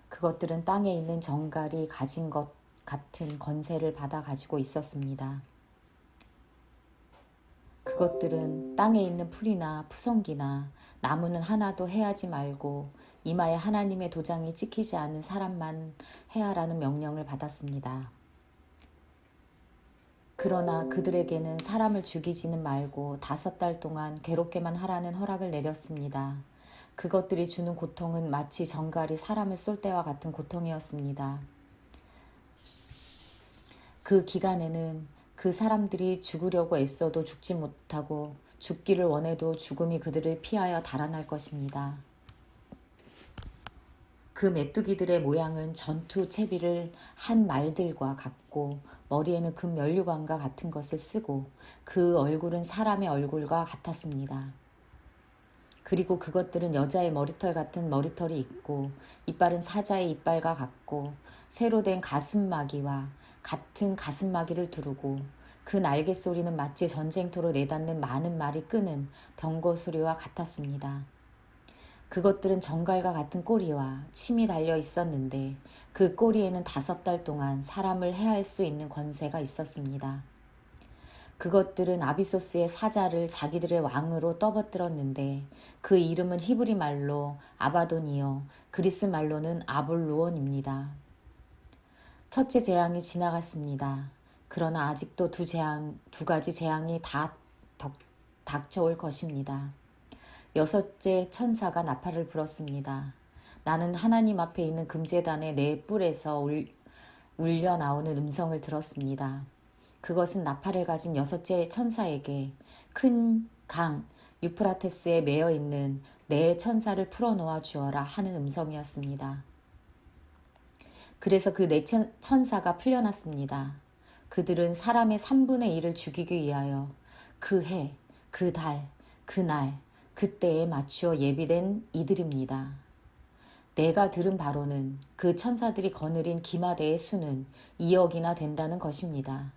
그것들은 땅에 있는 정갈이 가진 것 같은 권세를 받아 가지고 있었습니다. 그것들은 땅에 있는 풀이나 푸성기나 나무는 하나도 해하지 말고 이마에 하나님의 도장이 찍히지 않은 사람만 해하라는 명령을 받았습니다. 그러나 그들에게는 사람을 죽이지는 말고 5달 동안 괴롭게만 하라는 허락을 내렸습니다. 그것들이 주는 고통은 마치 정갈이 사람을 쏠 때와 같은 고통이었습니다. 그 기간에는 그 사람들이 죽으려고 애써도 죽지 못하고 죽기를 원해도 죽음이 그들을 피하여 달아날 것입니다. 그 메뚜기들의 모양은 전투 채비를 한 말들과 같고 머리에는 금 면류관과 같은 것을 쓰고 그 얼굴은 사람의 얼굴과 같았습니다. 그리고 그것들은 여자의 머리털 같은 머리털이 있고 이빨은 사자의 이빨과 같고 쇠로 된 가슴마기와 같은 가슴마기를 두르고 그 날개 소리는 마치 전쟁터로 내닫는 많은 말이 끄는 병거 소리와 같았습니다. 그것들은 정갈과 같은 꼬리와 침이 달려 있었는데 그 꼬리에는 5달 동안 사람을 해할 수 있는 권세가 있었습니다. 그것들은 아비소스의 사자를 자기들의 왕으로 떠받들었는데 그 이름은 히브리 말로 아바돈이요 그리스 말로는 아볼루온입니다. 첫째 재앙이 지나갔습니다. 그러나 아직도 두 가지 재앙이 다 닥쳐올 것입니다. 여섯째 천사가 나팔을 불었습니다. 나는 하나님 앞에 있는 금제단의 네 뿔에서 울려 나오는 음성을 들었습니다. 그것은 나팔을 가진 여섯째 천사에게 큰 강 유프라테스에 매여 있는 네 천사를 풀어놓아 주어라 하는 음성이었습니다. 그래서 그 네 천사가 풀려났습니다. 그들은 사람의 3분의 1을 죽이기 위하여 그 해, 그 달, 그 날, 그때에 맞추어 예비된 이들입니다. 내가 들은 바로는 그 천사들이 거느린 기마대의 수는 2억이나 된다는 것입니다.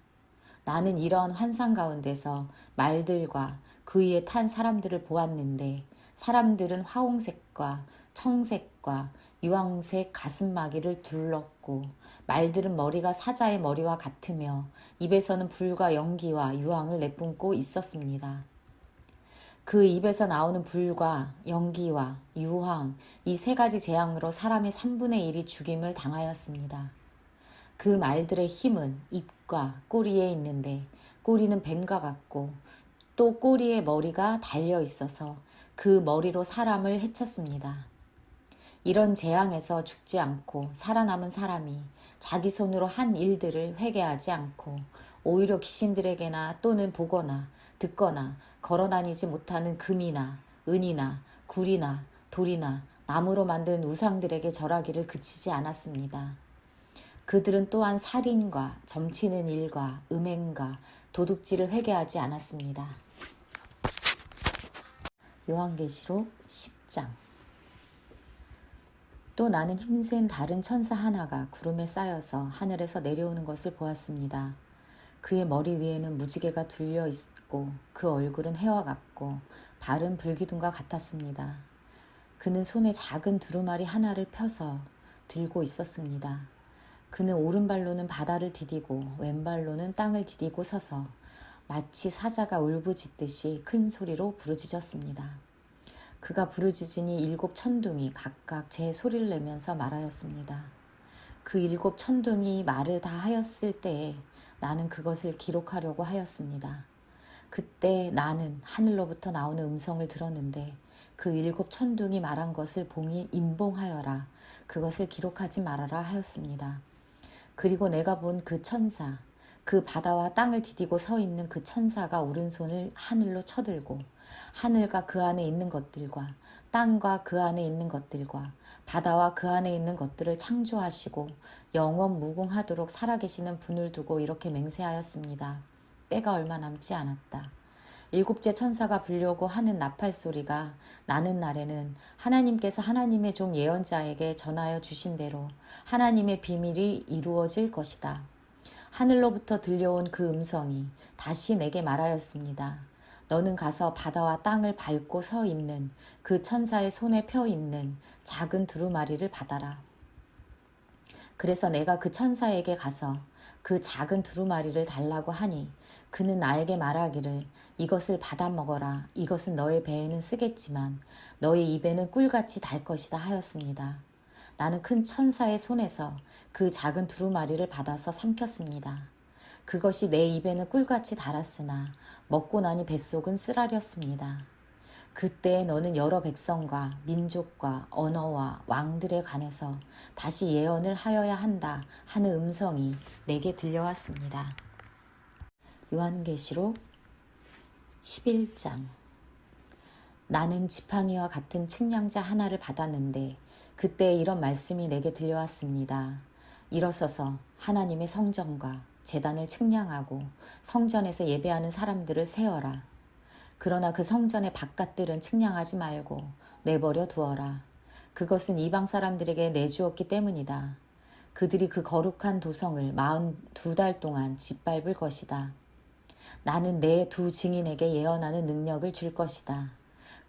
나는 이러한 환상 가운데서 말들과 그 위에 탄 사람들을 보았는데 사람들은 화홍색과 청색과 유황색 가슴마기를 둘렀고 말들은 머리가 사자의 머리와 같으며 입에서는 불과 연기와 유황을 내뿜고 있었습니다. 그 입에서 나오는 불과 연기와 유황 이 3가지 재앙으로 사람의 3분의 1이 죽임을 당하였습니다. 그 말들의 힘은 입과 꼬리에 있는데 꼬리는 뱀과 같고 또 꼬리에 머리가 달려 있어서 그 머리로 사람을 해쳤습니다. 이런 재앙에서 죽지 않고 살아남은 사람이 자기 손으로 한 일들을 회개하지 않고 오히려 귀신들에게나 또는 보거나 듣거나 걸어다니지 못하는 금이나 은이나 굴이나 돌이나 나무로 만든 우상들에게 절하기를 그치지 않았습니다. 그들은 또한 살인과 점치는 일과 음행과 도둑질을 회개하지 않았습니다. 요한계시록 10장. 또 나는 힘센 다른 천사 하나가 구름에 쌓여서 하늘에서 내려오는 것을 보았습니다. 그의 머리 위에는 무지개가 둘려 있고 그 얼굴은 해와 같고 발은 불기둥과 같았습니다. 그는 손에 작은 두루마리 하나를 펴서 들고 있었습니다. 그는 오른발로는 바다를 디디고 왼발로는 땅을 디디고 서서 마치 사자가 울부짖듯이 큰 소리로 부르짖었습니다. 그가 부르짖으니 7 천둥이 각각 제 소리를 내면서 말하였습니다. 그 7 천둥이 말을 다 하였을 때에 나는 그것을 기록하려고 하였습니다. 그때 나는 하늘로부터 나오는 음성을 들었는데 그 7 천둥이 말한 것을 봉이 임봉하여라. 그것을 기록하지 말아라 하였습니다. 그리고 내가 본 그 천사, 그 바다와 땅을 디디고 서 있는 그 천사가 오른손을 하늘로 쳐들고 하늘과 그 안에 있는 것들과 땅과 그 안에 있는 것들과 바다와 그 안에 있는 것들을 창조하시고 영원 무궁하도록 살아계시는 분을 두고 이렇게 맹세하였습니다. 때가 얼마 남지 않았다. 7째 천사가 불려고 하는 나팔 소리가 나는 날에는 하나님께서 하나님의 종 예언자에게 전하여 주신 대로 하나님의 비밀이 이루어질 것이다. 하늘로부터 들려온 그 음성이 다시 내게 말하였습니다. 너는 가서 바다와 땅을 밟고 서 있는 그 천사의 손에 펴 있는 작은 두루마리를 받아라. 그래서 내가 그 천사에게 가서 그 작은 두루마리를 달라고 하니 그는 나에게 말하기를 이것을 받아 먹어라. 이것은 너의 배에는 쓰겠지만 너의 입에는 꿀같이 달 것이다 하였습니다. 나는 큰 천사의 손에서 그 작은 두루마리를 받아서 삼켰습니다. 그것이 내 입에는 꿀같이 달았으나 먹고 나니 뱃속은 쓰라렸습니다. 그때 너는 여러 백성과 민족과 언어와 왕들에 관해서 다시 예언을 하여야 한다 하는 음성이 내게 들려왔습니다. 요한계시록 11장. 나는 지팡이와 같은 측량자 하나를 받았는데 그때 이런 말씀이 내게 들려왔습니다. 일어서서 하나님의 성전과 제단을 측량하고 성전에서 예배하는 사람들을 세어라. 그러나 그 성전의 바깥들은 측량하지 말고 내버려 두어라. 그것은 이방 사람들에게 내주었기 때문이다. 그들이 그 거룩한 도성을 42달 동안 짓밟을 것이다. 나는 내 2 증인에게 예언하는 능력을 줄 것이다.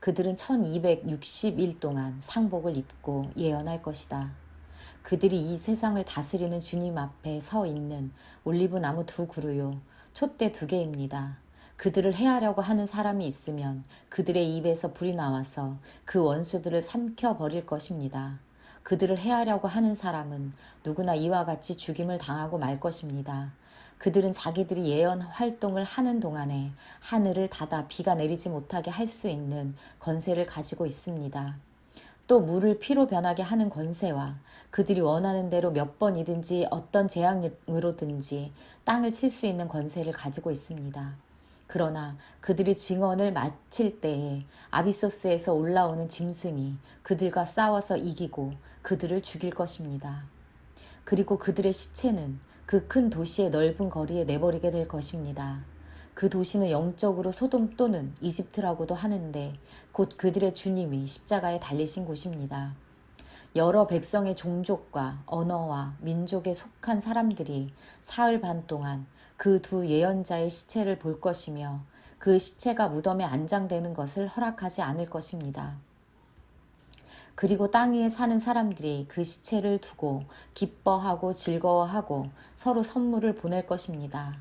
그들은 1260일 동안 상복을 입고 예언할 것이다. 그들이 이 세상을 다스리는 주님 앞에 서 있는 올리브나무 2 그루요, 촛대 2개입니다. 그들을 해하려고 하는 사람이 있으면 그들의 입에서 불이 나와서 그 원수들을 삼켜버릴 것입니다. 그들을 해하려고 하는 사람은 누구나 이와 같이 죽임을 당하고 말 것입니다. 그들은 자기들이 예언 활동을 하는 동안에 하늘을 닫아 비가 내리지 못하게 할 수 있는 권세를 가지고 있습니다. 또 물을 피로 변하게 하는 권세와 그들이 원하는 대로 몇 번이든지 어떤 재앙으로든지 땅을 칠 수 있는 권세를 가지고 있습니다. 그러나 그들이 증언을 마칠 때에 아비소스에서 올라오는 짐승이 그들과 싸워서 이기고 그들을 죽일 것입니다. 그리고 그들의 시체는 그 큰 도시의 넓은 거리에 내버리게 될 것입니다. 그 도시는 영적으로 소돔 또는 이집트라고도 하는데 곧 그들의 주님이 십자가에 달리신 곳입니다. 여러 백성의 종족과 언어와 민족에 속한 사람들이 사흘 반 동안 그 2 예언자의 시체를 볼 것이며 그 시체가 무덤에 안장되는 것을 허락하지 않을 것입니다. 그리고 땅 위에 사는 사람들이 그 시체를 두고 기뻐하고 즐거워하고 서로 선물을 보낼 것입니다.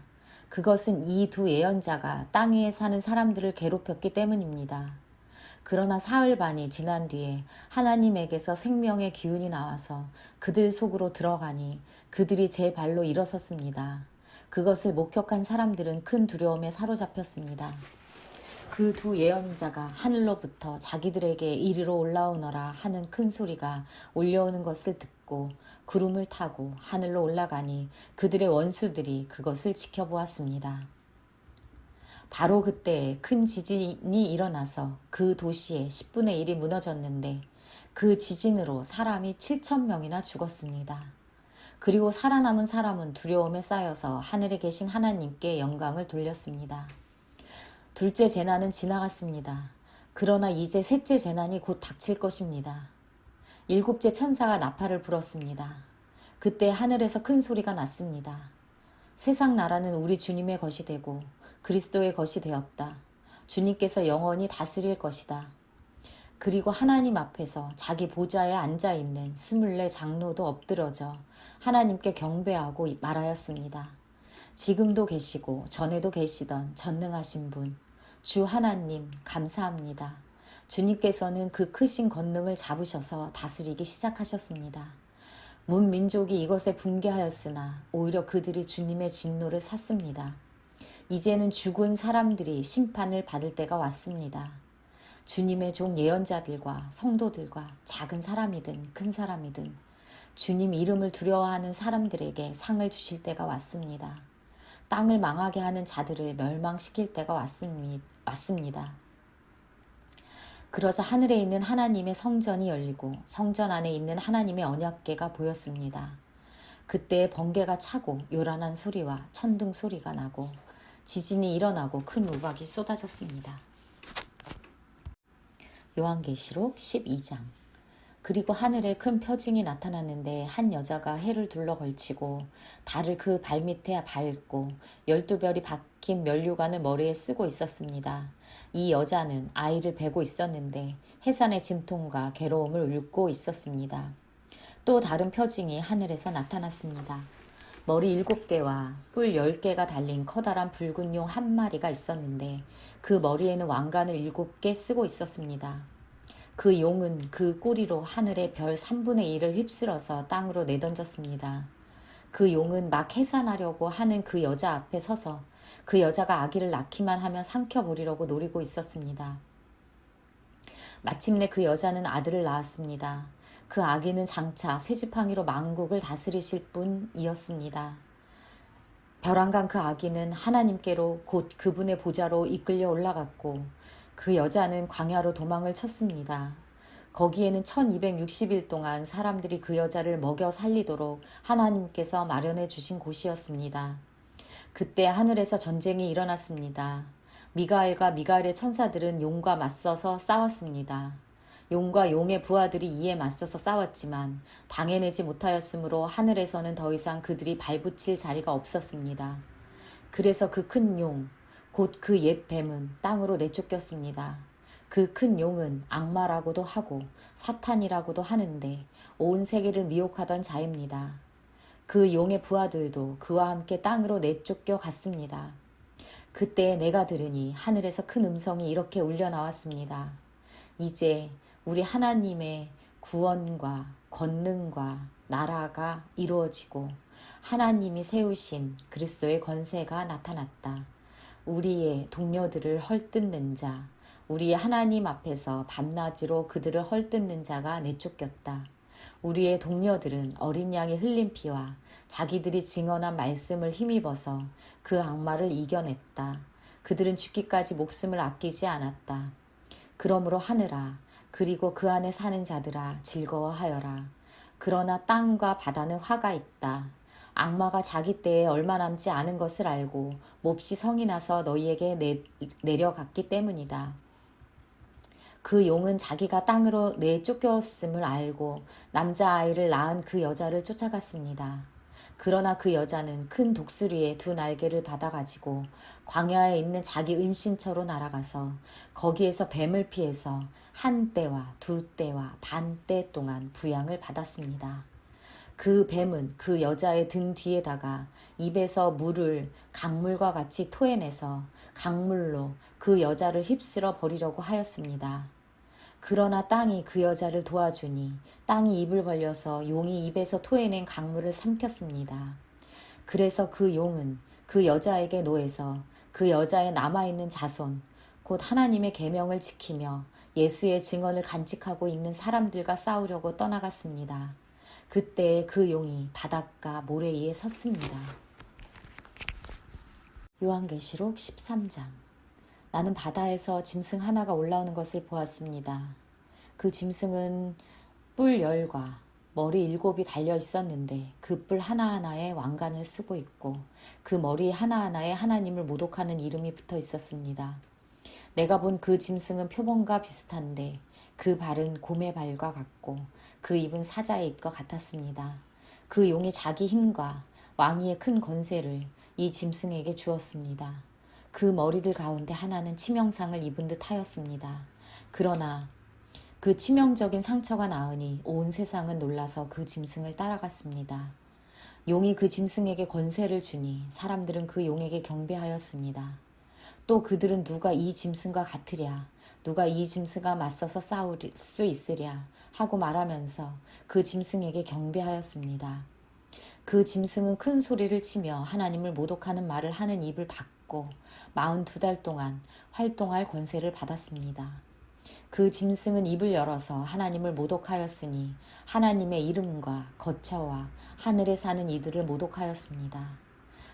그것은 이 2 예언자가 땅 위에 사는 사람들을 괴롭혔기 때문입니다. 그러나 사흘 반이 지난 뒤에 하나님에게서 생명의 기운이 나와서 그들 속으로 들어가니 그들이 제 발로 일어섰습니다. 그것을 목격한 사람들은 큰 두려움에 사로잡혔습니다. 그 2 예언자가 하늘로부터 자기들에게 이리로 올라오너라 하는 큰 소리가 올려오는 것을 듣고 구름을 타고 하늘로 올라가니 그들의 원수들이 그것을 지켜보았습니다. 바로 그때 큰 지진이 일어나서 그 도시의 10분의 1이 무너졌는데 그 지진으로 사람이 7천 명이나 죽었습니다. 그리고 살아남은 사람은 두려움에 쌓여서 하늘에 계신 하나님께 영광을 돌렸습니다. 둘째 재난은 지나갔습니다. 그러나 이제 셋째 재난이 곧 닥칠 것입니다. 일곱째 천사가 나팔을 불었습니다. 그때 하늘에서 큰 소리가 났습니다. 세상 나라는 우리 주님의 것이 되고 그리스도의 것이 되었다. 주님께서 영원히 다스릴 것이다. 그리고 하나님 앞에서 자기 보좌에 앉아있는 24 장로도 엎드러져 하나님께 경배하고 말하였습니다. 지금도 계시고 전에도 계시던 전능하신 분, 주 하나님 감사합니다. 주님께서는 그 크신 권능을 잡으셔서 다스리기 시작하셨습니다. 문민족이 이것에 분개하였으나 오히려 그들이 주님의 진노를 샀습니다. 이제는 죽은 사람들이 심판을 받을 때가 왔습니다. 주님의 종 예언자들과 성도들과 작은 사람이든 큰 사람이든 주님 이름을 두려워하는 사람들에게 상을 주실 때가 왔습니다. 땅을 망하게 하는 자들을 멸망시킬 때가 왔습니다. 그러자 하늘에 있는 하나님의 성전이 열리고 성전 안에 있는 하나님의 언약궤가 보였습니다. 그때 번개가 차고 요란한 소리와 천둥 소리가 나고 지진이 일어나고 큰 우박이 쏟아졌습니다. 요한계시록 12장. 그리고 하늘에 큰 표징이 나타났는데 한 여자가 해를 둘러 걸치고 달을 그 발밑에 밟고 12별이 박힌 면류관을 머리에 쓰고 있었습니다. 이 여자는 아이를 베고 있었는데 해산의 진통과 괴로움을 앓고 있었습니다. 또 다른 표징이 하늘에서 나타났습니다. 머리 7개와 뿔 10개가 달린 커다란 붉은 용 한 마리가 있었는데 그 머리에는 왕관을 7개 쓰고 있었습니다. 그 용은 그 꼬리로 하늘의 별 3분의 1을 휩쓸어서 땅으로 내던졌습니다. 그 용은 막 해산하려고 하는 그 여자 앞에 서서 그 여자가 아기를 낳기만 하면 삼켜버리려고 노리고 있었습니다. 마침내 그 여자는 아들을 낳았습니다. 그 아기는 장차 쇠지팡이로 만국을 다스리실 분이었습니다. 벼랑간 그 아기는 하나님께로 곧 그분의 보좌로 이끌려 올라갔고 그 여자는 광야로 도망을 쳤습니다. 거기에는 1260일 동안 사람들이 그 여자를 먹여 살리도록 하나님께서 마련해 주신 곳이었습니다. 그때 하늘에서 전쟁이 일어났습니다. 미가엘과 미가엘의 천사들은 용과 맞서서 싸웠습니다. 용과 용의 부하들이 이에 맞서서 싸웠지만 당해내지 못하였으므로 하늘에서는 더 이상 그들이 발붙일 자리가 없었습니다. 그래서 그 큰 용, 곧 그 옛 뱀은 땅으로 내쫓겼습니다. 그 큰 용은 악마라고도 하고 사탄이라고도 하는데 온 세계를 미혹하던 자입니다. 그 용의 부하들도 그와 함께 땅으로 내쫓겨 갔습니다. 그때 내가 들으니 하늘에서 큰 음성이 이렇게 울려 나왔습니다. 이제 우리 하나님의 구원과 권능과 나라가 이루어지고 하나님이 세우신 그리스도의 권세가 나타났다. 우리의 동료들을 헐뜯는 자, 우리의 하나님 앞에서 밤낮으로 그들을 헐뜯는 자가 내쫓겼다. 우리의 동료들은 어린 양의 흘린 피와 자기들이 증언한 말씀을 힘입어서 그 악마를 이겨냈다. 그들은 죽기까지 목숨을 아끼지 않았다. 그러므로 하늘아, 그리고 그 안에 사는 자들아 즐거워하여라. 그러나 땅과 바다는 화가 있다. 악마가 자기 때에 얼마 남지 않은 것을 알고 몹시 성이 나서 너희에게 내려갔기 때문이다. 그 용은 자기가 땅으로 내쫓겼음을 알고 남자아이를 낳은 그 여자를 쫓아갔습니다. 그러나 그 여자는 큰 독수리의 2 날개를 받아가지고 광야에 있는 자기 은신처로 날아가서 거기에서 뱀을 피해서 1때와 2때와 반때 동안 부양을 받았습니다. 그 뱀은 그 여자의 등 뒤에다가 입에서 물을 강물과 같이 토해내서 강물로 그 여자를 휩쓸어 버리려고 하였습니다. 그러나 땅이 그 여자를 도와주니 땅이 입을 벌려서 용이 입에서 토해낸 강물을 삼켰습니다. 그래서 그 용은 그 여자에게 노해서 그 여자의 남아있는 자손, 곧 하나님의 계명을 지키며 예수의 증언을 간직하고 있는 사람들과 싸우려고 떠나갔습니다. 그때 그 용이 바닷가 모래 위에 섰습니다. 요한계시록 13장. 나는 바다에서 짐승 하나가 올라오는 것을 보았습니다. 그 짐승은 뿔 10과 머리 7이 달려 있었는데 그 뿔 하나하나에 왕관을 쓰고 있고 그 머리 하나하나에 하나님을 모독하는 이름이 붙어 있었습니다. 내가 본 그 짐승은 표범과 비슷한데 그 발은 곰의 발과 같고 그 입은 사자의 입과 같았습니다. 그 용이 자기 힘과 왕위의 큰 권세를 이 짐승에게 주었습니다. 그 머리들 가운데 하나는 치명상을 입은 듯 하였습니다. 그러나 그 치명적인 상처가 나으니 온 세상은 놀라서 그 짐승을 따라갔습니다. 용이 그 짐승에게 권세를 주니 사람들은 그 용에게 경배하였습니다. 또 그들은 누가 이 짐승과 같으랴, 누가 이 짐승과 맞서서 싸울 수 있으랴 하고 말하면서 그 짐승에게 경배하였습니다. 그 짐승은 큰 소리를 치며 하나님을 모독하는 말을 하는 입을 받고 42달 동안 활동할 권세를 받았습니다. 그 짐승은 입을 열어서 하나님을 모독하였으니 하나님의 이름과 거처와 하늘에 사는 이들을 모독하였습니다.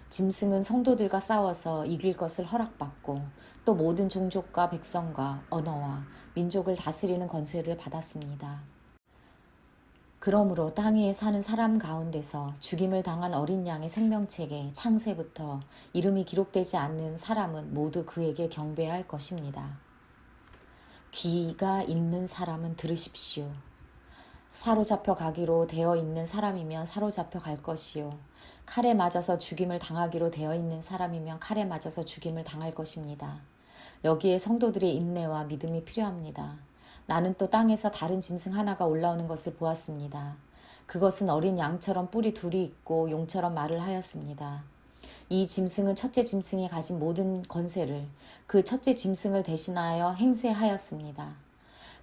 짐승은 성도들과 싸워서 이길 것을 허락받고 또 모든 종족과 백성과 언어와 민족을 다스리는 권세를 받았습니다. 그러므로 땅 위에 사는 사람 가운데서 죽임을 당한 어린 양의 생명책에 창세부터 이름이 기록되지 않는 사람은 모두 그에게 경배할 것입니다. 귀가 있는 사람은 들으십시오. 사로잡혀 가기로 되어 있는 사람이면 사로잡혀 갈 것이요. 칼에 맞아서 죽임을 당하기로 되어 있는 사람이면 칼에 맞아서 죽임을 당할 것입니다. 여기에 성도들의 인내와 믿음이 필요합니다. 나는 또 땅에서 다른 짐승 하나가 올라오는 것을 보았습니다. 그것은 어린 양처럼 뿔이 둘이 있고 용처럼 말을 하였습니다. 이 짐승은 첫째 짐승이 가진 모든 권세를 그 첫째 짐승을 대신하여 행세하였습니다.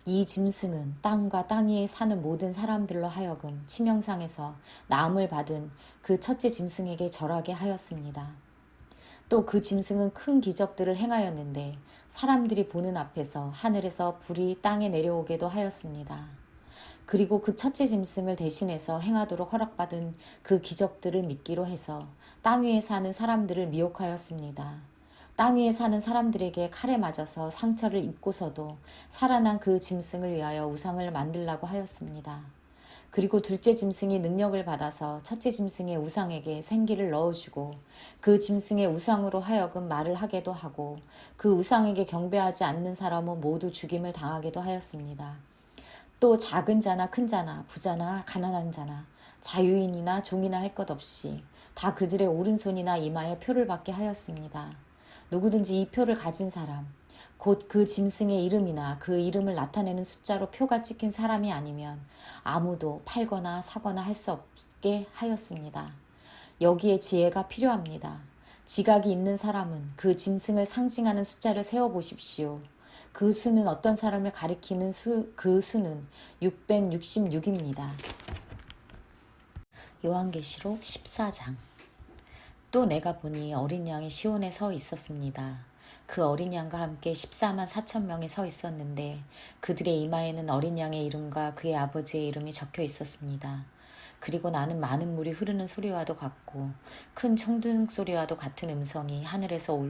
이 짐승은 땅과 땅 위에 사는 모든 사람들로 하여금 치명상에서 나음을 받은 그 첫째 짐승에게 절하게 하였습니다. 또 그 짐승은 큰 기적들을 행하였는데 사람들이 보는 앞에서 하늘에서 불이 땅에 내려오게도 하였습니다. 그리고 그 첫째 짐승을 대신해서 행하도록 허락받은 그 기적들을 믿기로 해서 땅 위에 사는 사람들을 미혹하였습니다. 땅 위에 사는 사람들에게 칼에 맞아서 상처를 입고서도 살아난 그 짐승을 위하여 우상을 만들라고 하였습니다. 그리고 둘째 짐승이 능력을 받아서 첫째 짐승의 우상에게 생기를 넣어주고 그 짐승의 우상으로 하여금 말을 하게도 하고 그 우상에게 경배하지 않는 사람은 모두 죽임을 당하게도 하였습니다. 또 작은 자나 큰 자나 부자나 가난한 자나 자유인이나 종이나 할 것 없이 다 그들의 오른손이나 이마에 표를 받게 하였습니다. 누구든지 이 표를 가진 사람, 곧 그 짐승의 이름이나 그 이름을 나타내는 숫자로 표가 찍힌 사람이 아니면 아무도 팔거나 사거나 할 수 없게 하였습니다. 여기에 지혜가 필요합니다. 지각이 있는 사람은 그 짐승을 상징하는 숫자를 세어보십시오. 그 수는 어떤 사람을 가리키는 그 수는 666입니다. 요한계시록 14장. 또 내가 보니 어린 양이 시온에 서 있었습니다. 그 어린 양과 함께 14만 4천 명이 서 있었는데 그들의 이마에는 어린 양의 이름과 그의 아버지의 이름이 적혀 있었습니다. 그리고 나는 많은 물이 흐르는 소리와도 같고 큰 청둥 소리와도 같은 음성이 하늘에서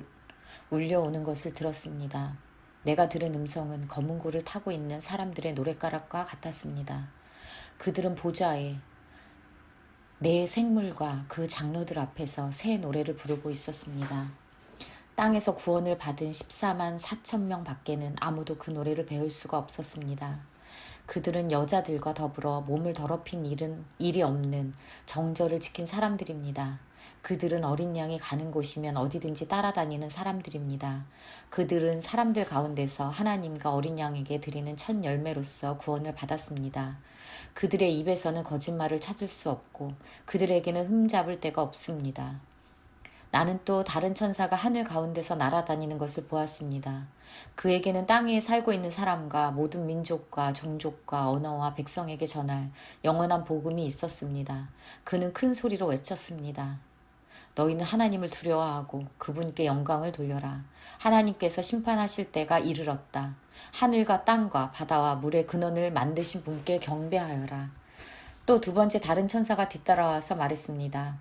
울려오는 것을 들었습니다. 내가 들은 음성은 검은 고를 타고 있는 사람들의 노랫가락과 같았습니다. 그들은 보좌에 네 생물과 그 장로들 앞에서 새 노래를 부르고 있었습니다. 땅에서 구원을 받은 14만 4천 명 밖에는 아무도 그 노래를 배울 수가 없었습니다. 그들은 여자들과 더불어 몸을 더럽힌 일이 없는 정절을 지킨 사람들입니다. 그들은 어린 양이 가는 곳이면 어디든지 따라다니는 사람들입니다. 그들은 사람들 가운데서 하나님과 어린 양에게 드리는 첫 열매로서 구원을 받았습니다. 그들의 입에서는 거짓말을 찾을 수 없고 그들에게는 흠잡을 데가 없습니다. 나는 또 다른 천사가 하늘 가운데서 날아다니는 것을 보았습니다. 그에게는 땅 위에 살고 있는 사람과 모든 민족과 종족과 언어와 백성에게 전할 영원한 복음이 있었습니다. 그는 큰 소리로 외쳤습니다. 너희는 하나님을 두려워하고 그분께 영광을 돌려라. 하나님께서 심판하실 때가 이르렀다. 하늘과 땅과 바다와 물의 근원을 만드신 분께 경배하여라. 또 두 번째 다른 천사가 뒤따라와서 말했습니다.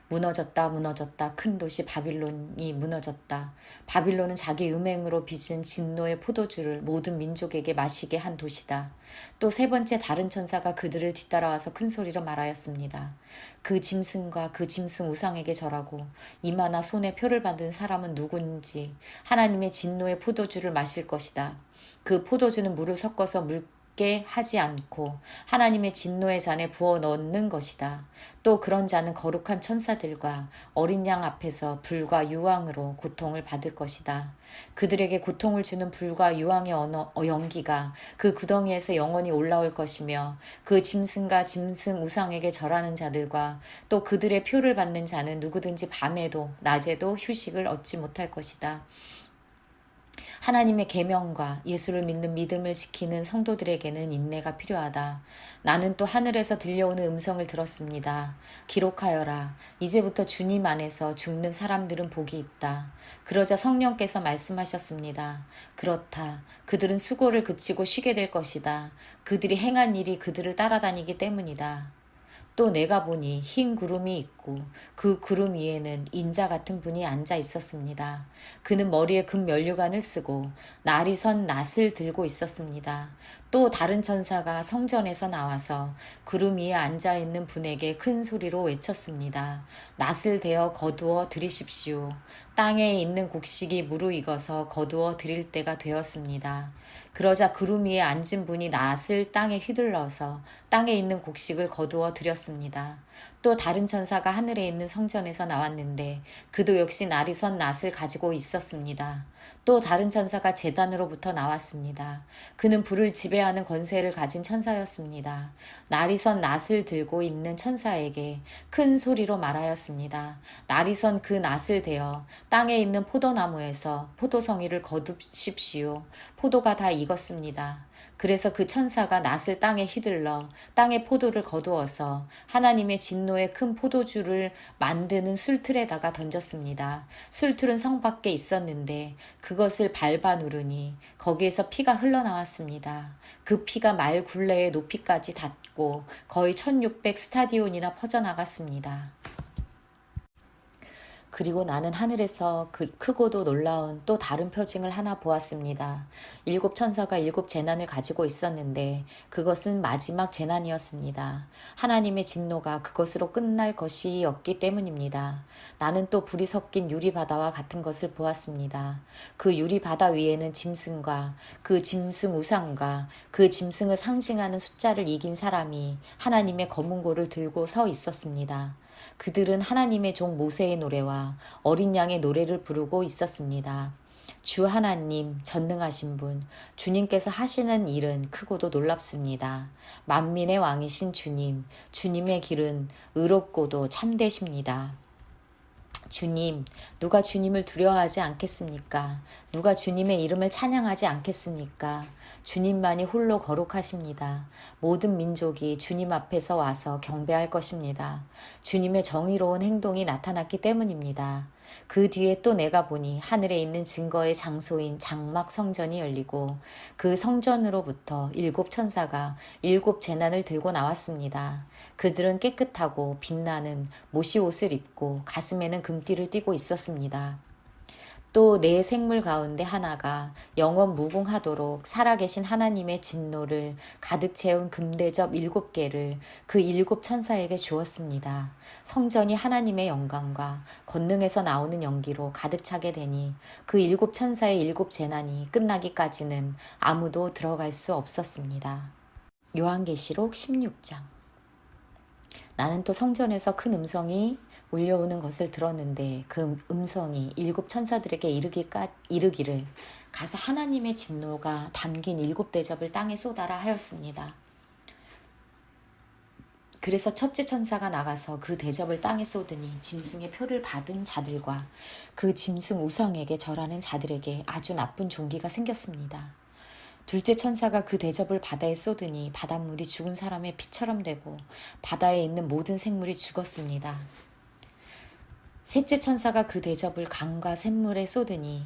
무너졌다 무너졌다 큰 도시 바빌론이 무너졌다. 바빌론은 자기 음행으로 빚은 진노의 포도주를 모든 민족에게 마시게 한 도시다. 또 세 번째 다른 천사가 그들을 뒤따라와서 큰 소리로 말하였습니다. 그 짐승과 그 짐승 우상에게 절하고 이마나 손에 표를 받은 사람은 누군지 하나님의 진노의 포도주를 마실 것이다. 그 포도주는 물을 섞어서 묽게 하지 않고 하나님의 진노의 잔에 부어 넣는 것이다. 또 그런 자는 거룩한 천사들과 어린 양 앞에서 불과 유황으로 고통을 받을 것이다. 그들에게 고통을 주는 불과 유황의 연기가 그 구덩이에서 영원히 올라올 것이며 그 짐승과 짐승 우상에게 절하는 자들과 또 그들의 표를 받는 자는 누구든지 밤에도 낮에도 휴식을 얻지 못할 것이다. 하나님의 계명과 예수를 믿는 믿음을 지키는 성도들에게는 인내가 필요하다. 나는 또 하늘에서 들려오는 음성을 들었습니다. 기록하여라. 이제부터 주님 안에서 죽는 사람들은 복이 있다. 그러자 성령께서 말씀하셨습니다. 그렇다. 그들은 수고를 그치고 쉬게 될 것이다. 그들이 행한 일이 그들을 따라다니기 때문이다. 또 내가 보니 흰 구름이 있고 그 구름 위에는 인자 같은 분이 앉아 있었습니다. 그는 머리에 금 면류관을 쓰고 날이 선 낫을 들고 있었습니다. 또 다른 천사가 성전에서 나와서 구름 위에 앉아 있는 분에게 큰 소리로 외쳤습니다. 낫을 대어 거두어 들이십시오. 땅에 있는 곡식이 무르익어서 거두어 드릴 때가 되었습니다. 그러자 구름 위에 앉은 분이 낫을 땅에 휘둘러서 땅에 있는 곡식을 거두어 드렸습니다. 또 다른 천사가 하늘에 있는 성전에서 나왔는데 그도 역시 날이 선 낫을 가지고 있었습니다. 또 다른 천사가 제단으로부터 나왔습니다. 그는 불을 지배하는 권세를 가진 천사였습니다. 날이 선 낫을 들고 있는 천사에게 큰 소리로 말하였습니다. 날이 선 그 낫을 대어 땅에 있는 포도나무에서 포도성이를 거두십시오. 포도가 다 익었습니다. 그래서 그 천사가 낫을 땅에 휘둘러 땅의 포도를 거두어서 하나님의 진노의 큰 포도주를 만드는 술틀에다가 던졌습니다. 술틀은 성 밖에 있었는데 그것을 밟아 누르니 거기에서 피가 흘러나왔습니다. 그 피가 말 굴레의 높이까지 닿고 거의 1600 스타디온이나 퍼져나갔습니다. 그리고 나는 하늘에서 크고도 놀라운 또 다른 표징을 하나 보았습니다. 7 천사가 7 재난을 가지고 있었는데 그것은 마지막 재난이었습니다. 하나님의 진노가 그것으로 끝날 것이었기 때문입니다. 나는 또 불이 섞인 유리바다와 같은 것을 보았습니다. 그 유리바다 위에는 짐승과 그 짐승 우상과 그 짐승을 상징하는 숫자를 이긴 사람이 하나님의 검은 고를 들고 서 있었습니다. 그들은 하나님의 종 모세의 노래와 어린 양의 노래를 부르고 있었습니다. 주 하나님 전능하신 분 주님께서 하시는 일은 크고도 놀랍습니다. 만민의 왕이신 주님 주님의 길은 의롭고도 참되십니다. 주님, 누가 주님을 두려워하지 않겠습니까? 누가 주님의 이름을 찬양하지 않겠습니까? 주님만이 홀로 거룩하십니다. 모든 민족이 주님 앞에서 와서 경배할 것입니다. 주님의 정의로운 행동이 나타났기 때문입니다. 그 뒤에 또 내가 보니 하늘에 있는 증거의 장소인 장막 성전이 열리고 그 성전으로부터 7 천사가 7 재난을 들고 나왔습니다. 그들은 깨끗하고 빛나는 모시 옷을 입고 가슴에는 금띠를 띠고 있었습니다. 또 네 생물 가운데 하나가 영원 무궁하도록 살아계신 하나님의 진노를 가득 채운 금대접 7개를 그 7 천사에게 주었습니다. 성전이 하나님의 영광과 권능에서 나오는 연기로 가득 차게 되니 그 7 천사의 7 재난이 끝나기까지는 아무도 들어갈 수 없었습니다. 요한계시록 16장. 나는 또 성전에서 큰 음성이 울려오는 것을 들었는데 그 음성이 7 천사들에게 이르기를 가서 하나님의 진노가 담긴 7 대접을 땅에 쏟아라 하였습니다. 그래서 첫째 천사가 나가서 그 대접을 땅에 쏟으니 짐승의 표를 받은 자들과 그 짐승 우상에게 절하는 자들에게 아주 나쁜 종기가 생겼습니다. 둘째 천사가 그 대접을 바다에 쏟으니 바닷물이 죽은 사람의 피처럼 되고 바다에 있는 모든 생물이 죽었습니다. 셋째 천사가 그 대접을 강과 샘물에 쏟으니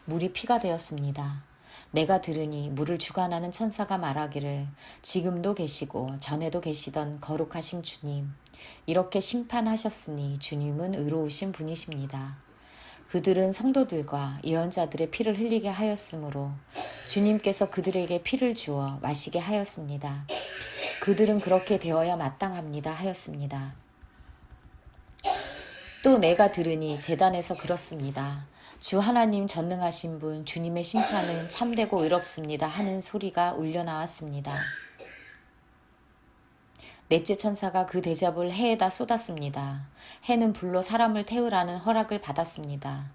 물이 피가 되었습니다. 내가 들으니 물을 주관하는 천사가 말하기를 지금도 계시고 전에도 계시던 거룩하신 주님 이렇게 심판하셨으니 주님은 의로우신 분이십니다. 그들은 성도들과 예언자들의 피를 흘리게 하였으므로 주님께서 그들에게 피를 주어 마시게 하였습니다. 그들은 그렇게 되어야 마땅합니다 하였습니다. 또 내가 들으니 제단에서 그렇습니다. 주 하나님 전능하신 분 주님의 심판은 참되고 의롭습니다 하는 소리가 울려 나왔습니다. 넷째 천사가 그 대접을 해에다 쏟았습니다. 해는 불로 사람을 태우라는 허락을 받았습니다.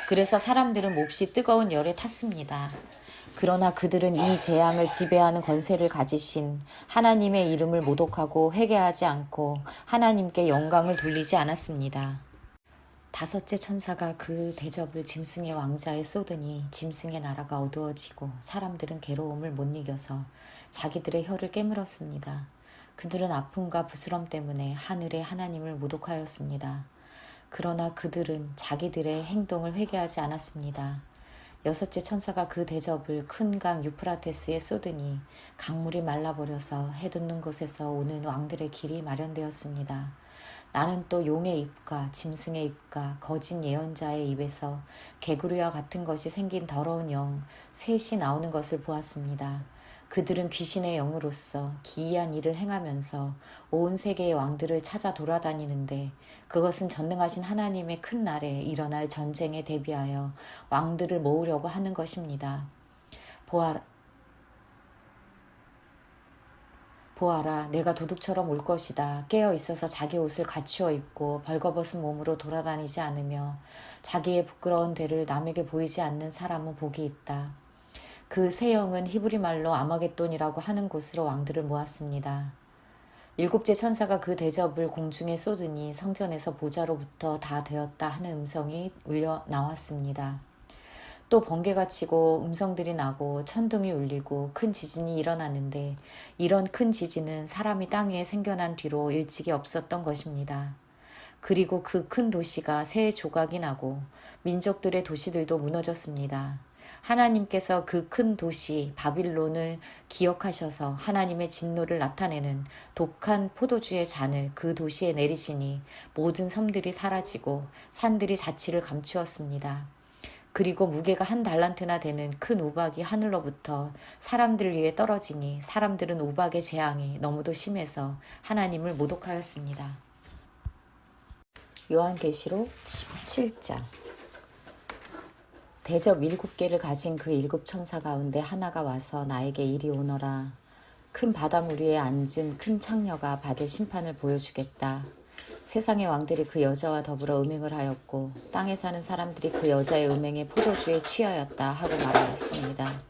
그래서 사람들은 몹시 뜨거운 열에 탔습니다. 그러나 그들은 이 재앙을 지배하는 권세를 가지신 하나님의 이름을 모독하고 회개하지 않고 하나님께 영광을 돌리지 않았습니다. 다섯째 천사가 그 대접을 짐승의 왕자에 쏟으니 짐승의 나라가 어두워지고 사람들은 괴로움을 못 이겨서 자기들의 혀를 깨물었습니다. 그들은 아픔과 부스럼 때문에 하늘의 하나님을 모독하였습니다. 그러나 그들은 자기들의 행동을 회개하지 않았습니다. 여섯째 천사가 그 대접을 큰 강 유프라테스에 쏟으니 강물이 말라버려서 해돋는 곳에서 오는 왕들의 길이 마련되었습니다. 나는 또 용의 입과 짐승의 입과 거짓 예언자의 입에서 개구리와 같은 것이 생긴 더러운 영 셋이 나오는 것을 보았습니다. 그들은 귀신의 영으로서 기이한 일을 행하면서 온 세계의 왕들을 찾아 돌아다니는데 그것은 전능하신 하나님의 큰 날에 일어날 전쟁에 대비하여 왕들을 모으려고 하는 것입니다. 보아라, 내가 도둑처럼 올 것이다. 깨어 있어서 자기 옷을 갖추어 입고 벌거벗은 몸으로 돌아다니지 않으며 자기의 부끄러운 배를 남에게 보이지 않는 사람은 복이 있다. 그 세 영은 히브리 말로 아마겟돈이라고 하는 곳으로 왕들을 모았습니다. 일곱째 천사가 그 대접을 공중에 쏟으니 성전에서 보좌로부터 다 되었다 하는 음성이 울려 나왔습니다. 또 번개가 치고 음성들이 나고 천둥이 울리고 큰 지진이 일어났는데 이런 큰 지진은 사람이 땅 위에 생겨난 뒤로 일찍이 없었던 것입니다. 그리고 그 큰 도시가 세 조각이 나고 민족들의 도시들도 무너졌습니다. 하나님께서 그 큰 도시 바빌론을 기억하셔서 하나님의 진노를 나타내는 독한 포도주의 잔을 그 도시에 내리시니 모든 섬들이 사라지고 산들이 자취를 감추었습니다. 그리고 무게가 1달란트나 되는 큰 우박이 하늘로부터 사람들 위에 떨어지니 사람들은 우박의 재앙이 너무도 심해서 하나님을 모독하였습니다. 요한계시록 17장. 대접 7개를 가진 그 7천사 가운데 하나가 와서 나에게 이리 오너라. 큰 바닷물 위에 앉은 큰 창녀가 받을 심판을 보여주겠다. 세상의 왕들이 그 여자와 더불어 음행을 하였고 땅에 사는 사람들이 그 여자의 음행에 포도주에 취하였다 하고 말하였습니다.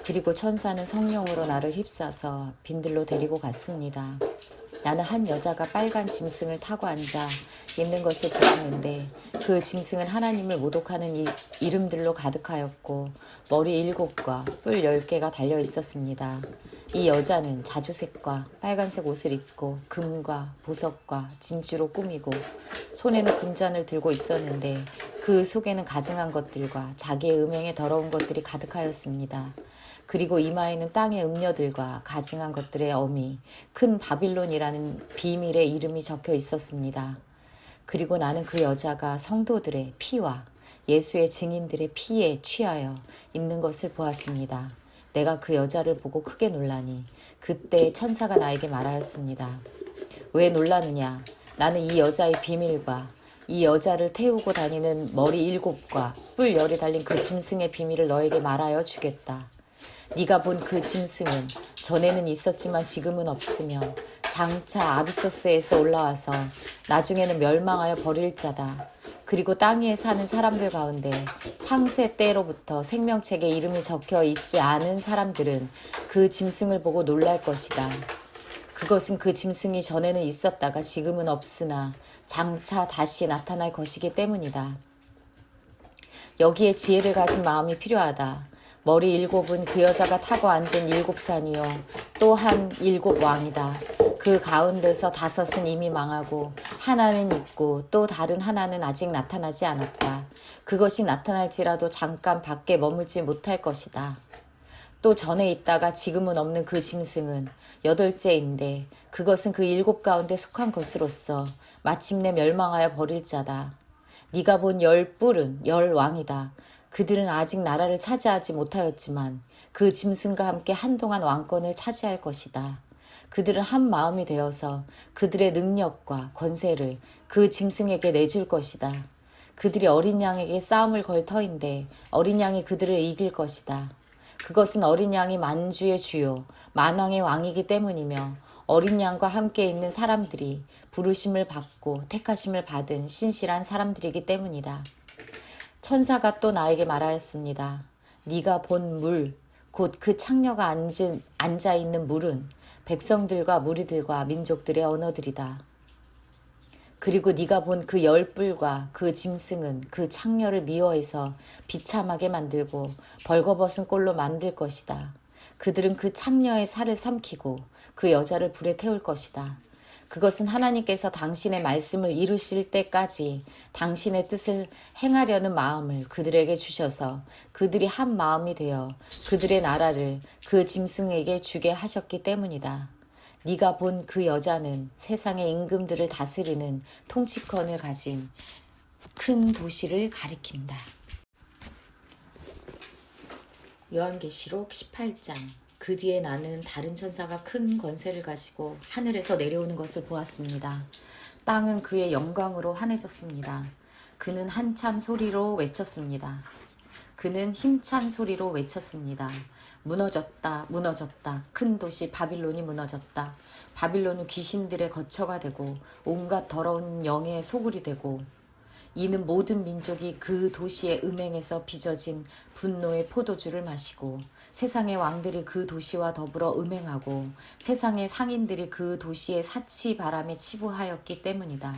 그리고 천사는 성령으로 나를 휩싸서 빈들로 데리고 갔습니다. 나는 한 여자가 빨간 짐승을 타고 앉아 있는 것을 보았는데 그 짐승은 하나님을 모독하는 이름들로 가득하였고 머리 7과 뿔 10개가 달려 있었습니다. 이 여자는 자주색과 빨간색 옷을 입고 금과 보석과 진주로 꾸미고 손에는 금잔을 들고 있었는데 그 속에는 가증한 것들과 자기의 음행에 더러운 것들이 가득하였습니다. 그리고 이마에는 땅의 음녀들과 가증한 것들의 어미, 큰 바빌론이라는 비밀의 이름이 적혀 있었습니다. 그리고 나는 그 여자가 성도들의 피와 예수의 증인들의 피에 취하여 있는 것을 보았습니다. 내가 그 여자를 보고 크게 놀라니 그때 천사가 나에게 말하였습니다. 왜 놀라느냐? 나는 이 여자의 비밀과 이 여자를 태우고 다니는 머리 7과 뿔 10이 달린 그 짐승의 비밀을 너에게 말하여 주겠다. 네가 본 그 짐승은 전에는 있었지만 지금은 없으며 장차 아비소스에서 올라와서 나중에는 멸망하여 버릴 자다. 그리고 땅 위에 사는 사람들 가운데 창세 때로부터 생명책에 이름이 적혀 있지 않은 사람들은 그 짐승을 보고 놀랄 것이다. 그것은 그 짐승이 전에는 있었다가 지금은 없으나 장차 다시 나타날 것이기 때문이다. 여기에 지혜를 가진 마음이 필요하다. 머리 7은 그 여자가 타고 앉은 7산이요 또한 7왕이다. 그 가운데서 5은 이미 망하고 하나는 있고 또 다른 하나는 아직 나타나지 않았다. 그것이 나타날지라도 잠깐 밖에 머물지 못할 것이다. 또 전에 있다가 지금은 없는 그 짐승은 8째인데 그것은 그 7 가운데 속한 것으로서 마침내 멸망하여 버릴 자다. 네가 본 10뿔은 10왕이다. 그들은 아직 나라를 차지하지 못하였지만 그 짐승과 함께 한동안 왕권을 차지할 것이다. 그들은 한 마음이 되어서 그들의 능력과 권세를 그 짐승에게 내줄 것이다. 그들이 어린 양에게 싸움을 걸 터인데 어린 양이 그들을 이길 것이다. 그것은 어린 양이 만주의 주요 만왕의 왕이기 때문이며 어린 양과 함께 있는 사람들이 부르심을 받고 택하심을 받은 신실한 사람들이기 때문이다. 천사가 또 나에게 말하였습니다. 네가 본 물, 곧 그 창녀가 앉아있는 물은 백성들과 무리들과 민족들의 언어들이다. 그리고 네가 본 그 10뿔과 그 짐승은 그 창녀를 미워해서 비참하게 만들고 벌거벗은 꼴로 만들 것이다. 그들은 그 창녀의 살을 삼키고 그 여자를 불에 태울 것이다. 그것은 하나님께서 당신의 말씀을 이루실 때까지 당신의 뜻을 행하려는 마음을 그들에게 주셔서 그들이 한 마음이 되어 그들의 나라를 그 짐승에게 주게 하셨기 때문이다. 네가 본 그 여자는 세상의 임금들을 다스리는 통치권을 가진 큰 도시를 가리킨다. 요한계시록 18장. 그 뒤에 나는 다른 천사가 큰 권세를 가지고 하늘에서 내려오는 것을 보았습니다. 땅은 그의 영광으로 환해졌습니다. 그는 한참 소리로 외쳤습니다. 그는 힘찬 소리로 외쳤습니다. 무너졌다, 무너졌다. 큰 도시 바빌론이 무너졌다. 바빌론은 귀신들의 거처가 되고 온갖 더러운 영의 소굴이 되고 이는 모든 민족이 그 도시의 음행에서 빚어진 분노의 포도주를 마시고 세상의 왕들이 그 도시와 더불어 음행하고 세상의 상인들이 그 도시의 사치 바람에 치부하였기 때문이다.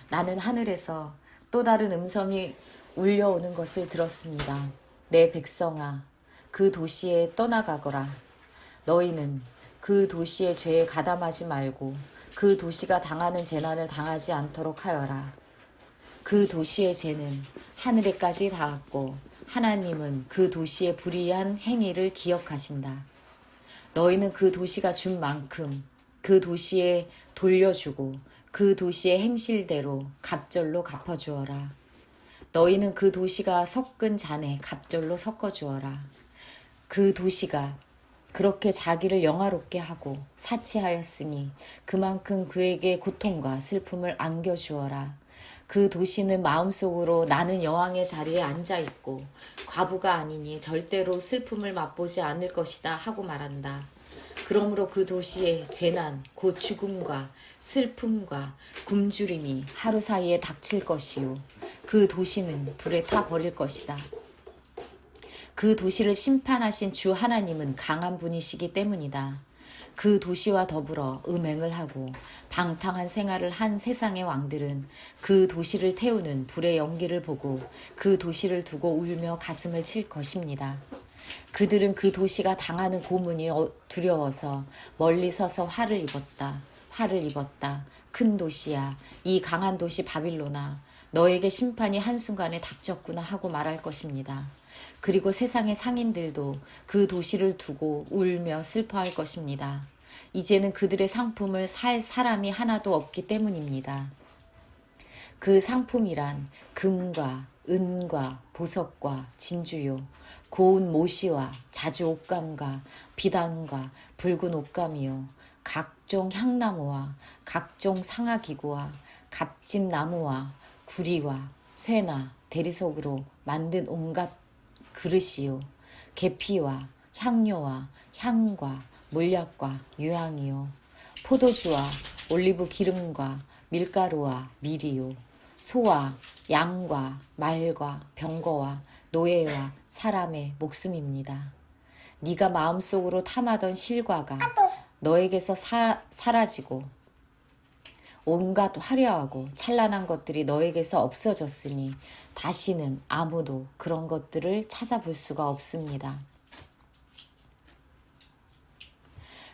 나는 하늘에서 또 다른 음성이 울려오는 것을 들었습니다. 내 백성아, 그 도시에 떠나가거라. 너희는 그 도시의 죄에 가담하지 말고 그 도시가 당하는 재난을 당하지 않도록 하여라. 그 도시의 죄는 하늘에까지 닿았고 하나님은 그 도시의 불의한 행위를 기억하신다. 너희는 그 도시가 준 만큼 그 도시에 돌려주고 그 도시의 행실대로 갑절로 갚아주어라. 너희는 그 도시가 섞은 잔에 갑절로 섞어주어라. 그 도시가 그렇게 자기를 영화롭게 하고 사치하였으니 그만큼 그에게 고통과 슬픔을 안겨주어라. 그 도시는 마음속으로 나는 여왕의 자리에 앉아있고 과부가 아니니 절대로 슬픔을 맛보지 않을 것이다 하고 말한다. 그러므로 그 도시의 재난, 곧 죽음과 슬픔과 굶주림이 하루 사이에 닥칠 것이요. 그 도시는 불에 타 버릴 것이다. 그 도시를 심판하신 주 하나님은 강한 분이시기 때문이다. 그 도시와 더불어 음행을 하고 방탕한 생활을 한 세상의 왕들은 그 도시를 태우는 불의 연기를 보고 그 도시를 두고 울며 가슴을 칠 것입니다. 그들은 그 도시가 당하는 고문이 두려워서 멀리 서서 화를 입었다. 화를 입었다. 큰 도시야, 이 강한 도시 바빌로나, 너에게 심판이 한순간에 닥쳤구나 하고 말할 것입니다. 그리고 세상의 상인들도 그 도시를 두고 울며 슬퍼할 것입니다. 이제는 그들의 상품을 살 사람이 하나도 없기 때문입니다. 그 상품이란 금과 은과 보석과 진주요, 고운 모시와 자주 옷감과 비단과 붉은 옷감이요, 각종 향나무와 각종 상아기구와 값진 나무와 구리와 쇠나 대리석으로 만든 온갖 그릇이요, 계피와 향료와 향과 몰약과 유향이요, 포도주와 올리브 기름과 밀가루와 밀이요, 소와 양과 말과 병거와 노예와 사람의 목숨입니다. 네가 마음속으로 탐하던 실과가 너에게서 사라지고 온갖 화려하고 찬란한 것들이 너에게서 없어졌으니 다시는 아무도 그런 것들을 찾아볼 수가 없습니다.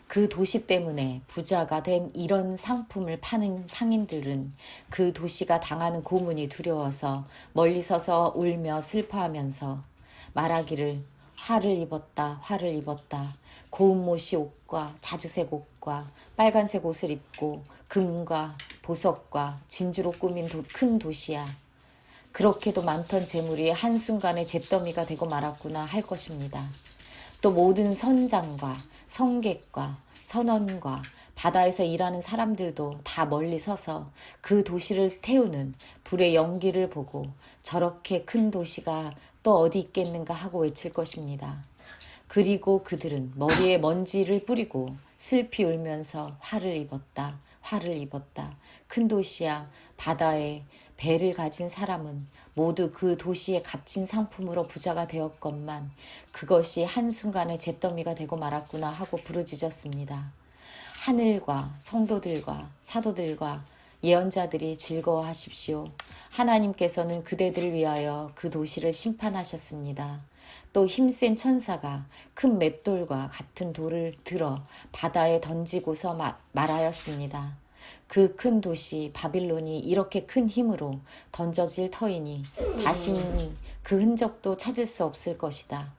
그 도시 때문에 부자가 된 이런 상품을 파는 상인들은 그 도시가 당하는 고문이 두려워서 멀리 서서 울며 슬퍼하면서 말하기를 화를 입었다. 화를 입었다. 고운 못이 옷과 자주색 옷과 빨간색 옷을 입고 금과 보석과 진주로 꾸민 큰 도시야. 그렇게도 많던 재물이 한순간에 잿더미가 되고 말았구나 할 것입니다. 또 모든 선장과 성객과 선원과 바다에서 일하는 사람들도 다 멀리 서서 그 도시를 태우는 불의 연기를 보고 저렇게 큰 도시가 또 어디 있겠는가 하고 외칠 것입니다. 그리고 그들은 머리에 먼지를 뿌리고 슬피 울면서 화를 입었다. 화를 입었다. 큰 도시야, 바다에 배를 가진 사람은 모두 그 도시의 값진 상품으로 부자가 되었건만 그것이 한순간에 잿더미가 되고 말았구나 하고 부르짖었습니다. 하늘과 성도들과 사도들과 예언자들이 즐거워하십시오. 하나님께서는 그대들을 위하여 그 도시를 심판하셨습니다. 또 힘센 천사가 큰 맷돌과 같은 돌을 들어 바다에 던지고서 말하였습니다. 그 큰 도시 바빌론이 이렇게 큰 힘으로 던져질 터이니 다시는 그 흔적도 찾을 수 없을 것이다.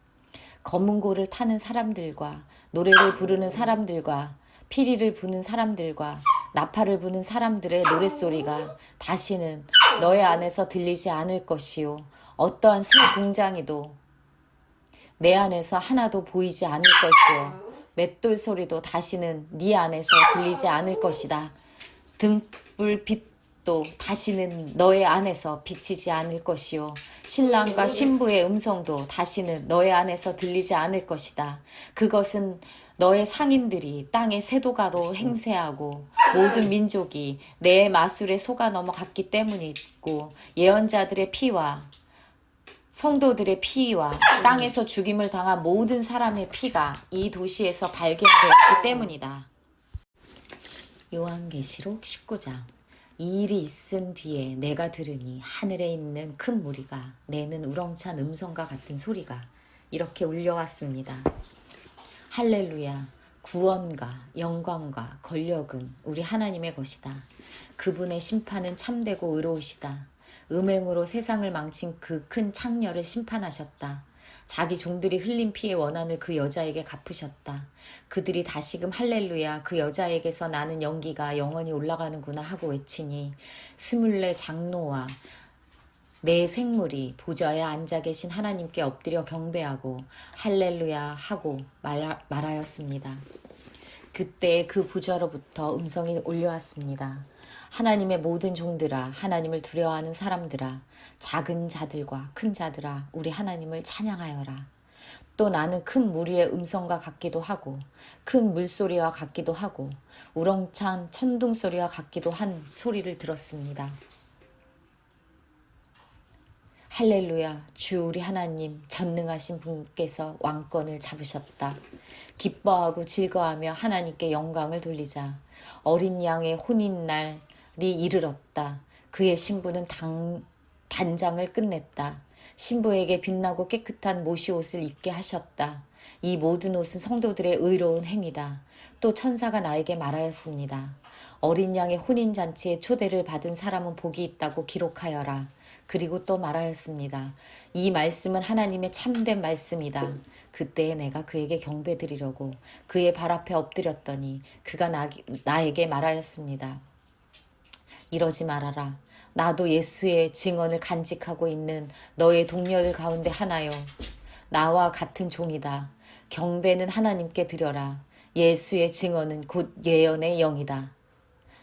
검은 고를 타는 사람들과 노래를 부르는 사람들과 피리를 부는 사람들과 나팔을 부는 사람들의 노랫소리가 다시는 너의 안에서 들리지 않을 것이요. 어떠한 새 공장이도 내 안에서 하나도 보이지 않을 것이요. 맷돌 소리도 다시는 네 안에서 들리지 않을 것이다. 등불 빛도 다시는 너의 안에서 비치지 않을 것이요. 신랑과 신부의 음성도 다시는 너의 안에서 들리지 않을 것이다. 그것은 너의 상인들이 땅의 세도가로 행세하고 모든 민족이 내 마술에 속아 넘어갔기 때문이고 예언자들의 피와 성도들의 피와 땅에서 죽임을 당한 모든 사람의 피가 이 도시에서 발견되었기 때문이다. 요한계시록 19장. 이 일이 있은 뒤에 내가 들으니 하늘에 있는 큰 무리가 내는 우렁찬 음성과 같은 소리가 이렇게 울려왔습니다. 할렐루야. 구원과 영광과 권력은 우리 하나님의 것이다. 그분의 심판은 참되고 의로우시다. 음행으로 세상을 망친 그 큰 창녀를 심판하셨다. 자기 종들이 흘린 피의 원한을 그 여자에게 갚으셨다. 그들이 다시금 할렐루야 그 여자에게서 나는 연기가 영원히 올라가는구나 하고 외치니 24 장로와 내 생물이 보좌에 앉아 계신 하나님께 엎드려 경배하고 할렐루야 하고 말하였습니다. 그때 그 보좌로부터 음성이 올려왔습니다. 하나님의 모든 종들아, 하나님을 두려워하는 사람들아, 작은 자들과 큰 자들아, 우리 하나님을 찬양하여라. 또 나는 큰 무리의 음성과 같기도 하고 큰 물소리와 같기도 하고 우렁찬 천둥소리와 같기도 한 소리를 들었습니다. 할렐루야, 주 우리 하나님 전능하신 분께서 왕권을 잡으셨다. 기뻐하고 즐거워하며 하나님께 영광을 돌리자. 어린 양의 혼인날이 이르렀다. 그의 신부는 단장을 끝냈다. 신부에게 빛나고 깨끗한 모시옷을 입게 하셨다. 이 모든 옷은 성도들의 의로운 행위다. 또 천사가 나에게 말하였습니다. 어린 양의 혼인잔치에 초대를 받은 사람은 복이 있다고 기록하여라. 그리고 또 말하였습니다. 이 말씀은 하나님의 참된 말씀이다. 그때에 내가 그에게 경배드리려고 그의 발 앞에 엎드렸더니 그가 나에게 말하였습니다. 이러지 말아라. 나도 예수의 증언을 간직하고 있는 너의 동료들 가운데 하나요. 나와 같은 종이다. 경배는 하나님께 드려라. 예수의 증언은 곧 예언의 영이다.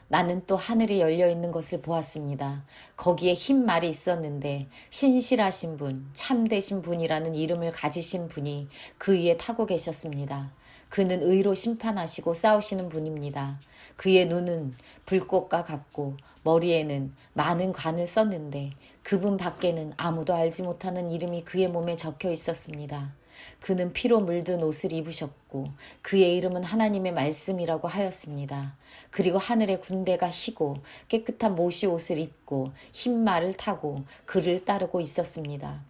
나는 또 하늘이 열려있는 것을 보았습니다. 거기에 흰 말이 있었는데 신실하신 분, 참되신 분이라는 이름을 가지신 분이 그 위에 타고 계셨습니다. 그는 의로 심판하시고 싸우시는 분입니다. 그의 눈은 불꽃과 같고 머리에는 많은 관을 썼는데 그분 밖에는 아무도 알지 못하는 이름이 그의 몸에 적혀 있었습니다. 그는 피로 물든 옷을 입으셨고 그의 이름은 하나님의 말씀이라고 하였습니다. 그리고 하늘의 군대가 희고 깨끗한 모시 옷을 입고 흰 말을 타고 그를 따르고 있었습니다.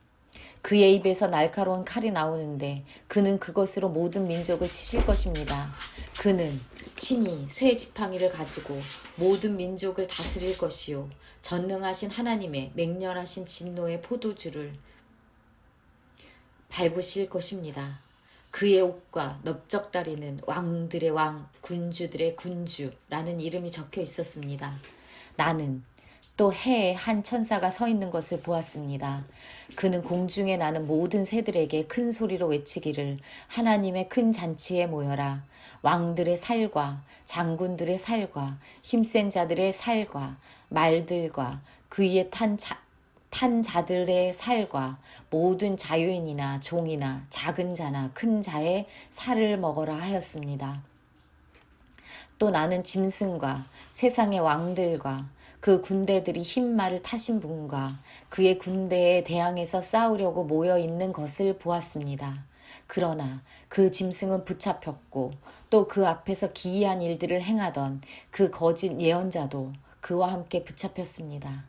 그의 입에서 날카로운 칼이 나오는데 그는 그것으로 모든 민족을 치실 것입니다. 그는 친히 쇠 지팡이를 가지고 모든 민족을 다스릴 것이요 전능하신 하나님의 맹렬하신 진노의 포도주를 밟으실 것입니다. 그의 옷과 넓적다리는 왕들의 왕, 군주들의 군주라는 이름이 적혀 있었습니다. 나는 또 해에 한 천사가 서 있는 것을 보았습니다. 그는 공중에 나는 모든 새들에게 큰 소리로 외치기를 하나님의 큰 잔치에 모여라. 왕들의 살과 장군들의 살과 힘센 자들의 살과 말들과 그 위에 탄 자들의 살과 모든 자유인이나 종이나 작은 자나 큰 자의 살을 먹어라 하였습니다. 또 나는 짐승과 세상의 왕들과 그 군대들이 흰 말을 타신 분과 그의 군대에 대항해서 싸우려고 모여 있는 것을 보았습니다. 그러나 그 짐승은 붙잡혔고 또 그 앞에서 기이한 일들을 행하던 그 거짓 예언자도 그와 함께 붙잡혔습니다.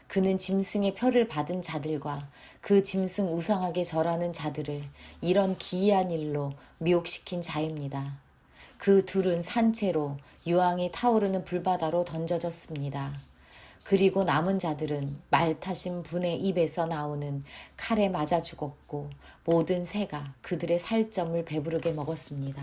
그는 짐승의 표를 받은 자들과 그 짐승 우상하게 절하는 자들을 이런 기이한 일로 미혹시킨 자입니다. 그 둘은 산채로 유황이 타오르는 불바다로 던져졌습니다. 그리고 남은 자들은 말 타신 분의 입에서 나오는 칼에 맞아 죽었고 모든 새가 그들의 살점을 배부르게 먹었습니다.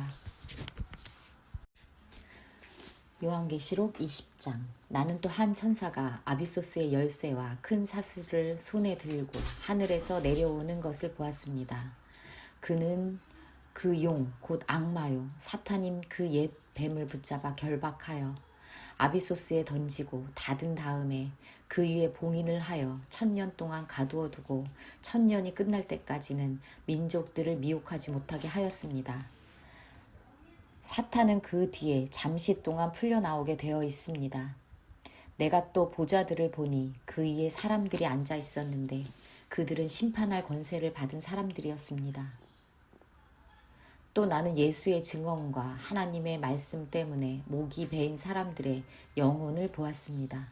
요한계시록 20장. 나는 또 한 천사가 아비소스의 열쇠와 큰 사슬을 손에 들고 하늘에서 내려오는 것을 보았습니다. 그는 그 용, 곧 악마요, 사탄인 그 옛 뱀을 붙잡아 결박하여 아비소스에 던지고 닫은 다음에 그 위에 봉인을 하여 1000년 동안 가두어 두고 1000년이 끝날 때까지는 민족들을 미혹하지 못하게 하였습니다. 사탄은 그 뒤에 잠시 동안 풀려나오게 되어 있습니다. 내가 또 보좌들을 보니 그 위에 사람들이 앉아 있었는데 그들은 심판할 권세를 받은 사람들이었습니다. 또 나는 예수의 증언과 하나님의 말씀 때문에 목이 베인 사람들의 영혼을 보았습니다.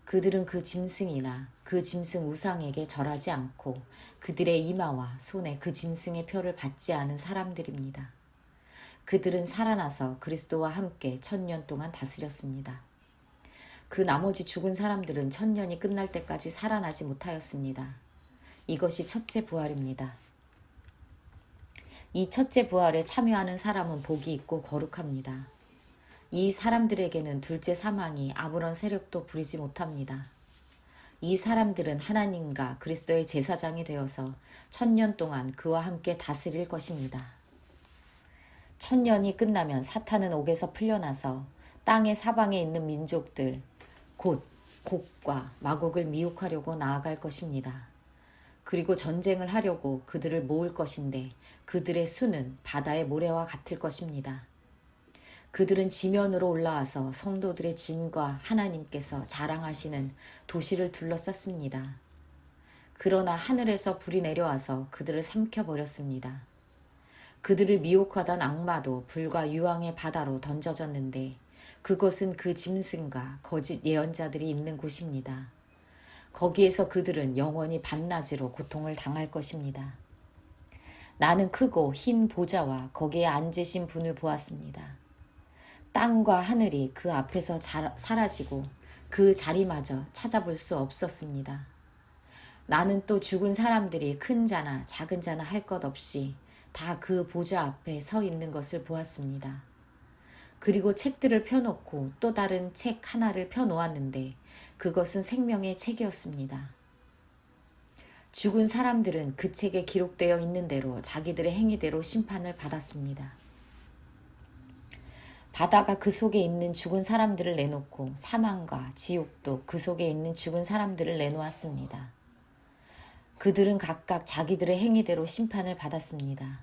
그들은 그 짐승이나 그 짐승 우상에게 절하지 않고 그들의 이마와 손에 그 짐승의 표를 받지 않은 사람들입니다. 그들은 살아나서 그리스도와 함께 1000년 동안 다스렸습니다. 그 나머지 죽은 사람들은 1000년이 끝날 때까지 살아나지 못하였습니다. 이것이 첫째 부활입니다. 이 첫째 부활에 참여하는 사람은 복이 있고 거룩합니다. 이 사람들에게는 둘째 사망이 아무런 세력도 부리지 못합니다. 이 사람들은 하나님과 그리스도의 제사장이 되어서 1000년 동안 그와 함께 다스릴 것입니다. 1000년이 끝나면 사탄은 옥에서 풀려나서 땅의 사방에 있는 민족들, 곧 곡과 마곡을 미혹하려고 나아갈 것입니다. 그리고 전쟁을 하려고 그들을 모을 것인데 그들의 수는 바다의 모래와 같을 것입니다. 그들은 지면으로 올라와서 성도들의 진과 하나님께서 자랑하시는 도시를 둘러쌌습니다. 그러나 하늘에서 불이 내려와서 그들을 삼켜버렸습니다. 그들을 미혹하던 악마도 불과 유황의 바다로 던져졌는데 그것은 그 짐승과 거짓 예언자들이 있는 곳입니다. 거기에서 그들은 영원히 밤낮으로 고통을 당할 것입니다. 나는 크고 흰 보좌와 거기에 앉으신 분을 보았습니다. 땅과 하늘이 그 앞에서 사라지고 그 자리마저 찾아볼 수 없었습니다. 나는 또 죽은 사람들이 큰 자나 작은 자나 할 것 없이 다 그 보좌 앞에 서 있는 것을 보았습니다. 그리고 책들을 펴놓고 또 다른 책 하나를 펴놓았는데 그것은 생명의 책이었습니다. 죽은 사람들은 그 책에 기록되어 있는 대로 자기들의 행위대로 심판을 받았습니다. 바다가 그 속에 있는 죽은 사람들을 내놓고 사망과 지옥도 그 속에 있는 죽은 사람들을 내놓았습니다. 그들은 각각 자기들의 행위대로 심판을 받았습니다.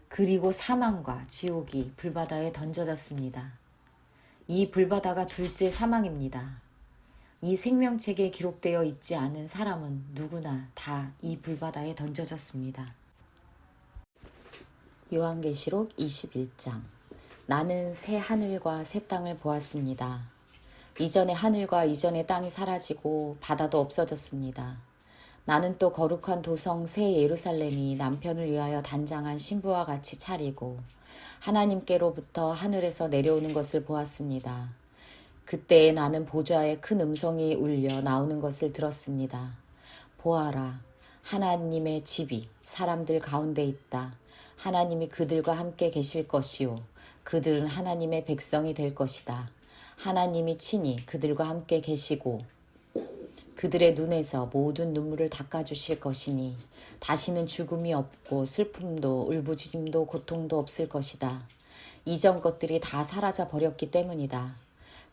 그리고 사망과 지옥이 불바다에 던져졌습니다. 이 불바다가 둘째 사망입니다. 이 생명책에 기록되어 있지 않은 사람은 누구나 다 이 불바다에 던져졌습니다. 요한계시록 21장. 나는 새 하늘과 새 땅을 보았습니다. 이전의 하늘과 이전의 땅이 사라지고 바다도 없어졌습니다. 나는 또 거룩한 도성 새 예루살렘이 남편을 위하여 단장한 신부와 같이 차리고 하나님께로부터 하늘에서 내려오는 것을 보았습니다. 그때에 나는 보좌에 큰 음성이 울려 나오는 것을 들었습니다. 보아라, 하나님의 집이 사람들 가운데 있다. 하나님이 그들과 함께 계실 것이요. 그들은 하나님의 백성이 될 것이다. 하나님이 친히 그들과 함께 계시고 그들의 눈에서 모든 눈물을 닦아주실 것이니 다시는 죽음이 없고 슬픔도 울부짖음도 고통도 없을 것이다. 이전 것들이 다 사라져 버렸기 때문이다.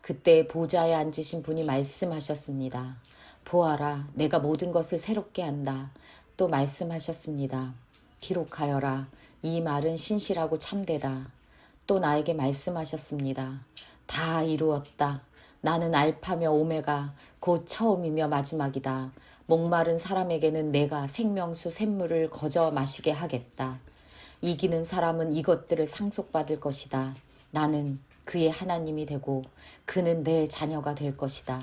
그때 보좌에 앉으신 분이 말씀하셨습니다. 보아라, 내가 모든 것을 새롭게 한다. 또 말씀하셨습니다. 기록하여라. 이 말은 신실하고 참되다. 또 나에게 말씀하셨습니다. 다 이루었다. 나는 알파며 오메가 곧 처음이며 마지막이다. 목마른 사람에게는 내가 생명수 샘물을 거저 마시게 하겠다. 이기는 사람은 이것들을 상속받을 것이다. 나는 그의 하나님이 되고 그는 내 자녀가 될 것이다.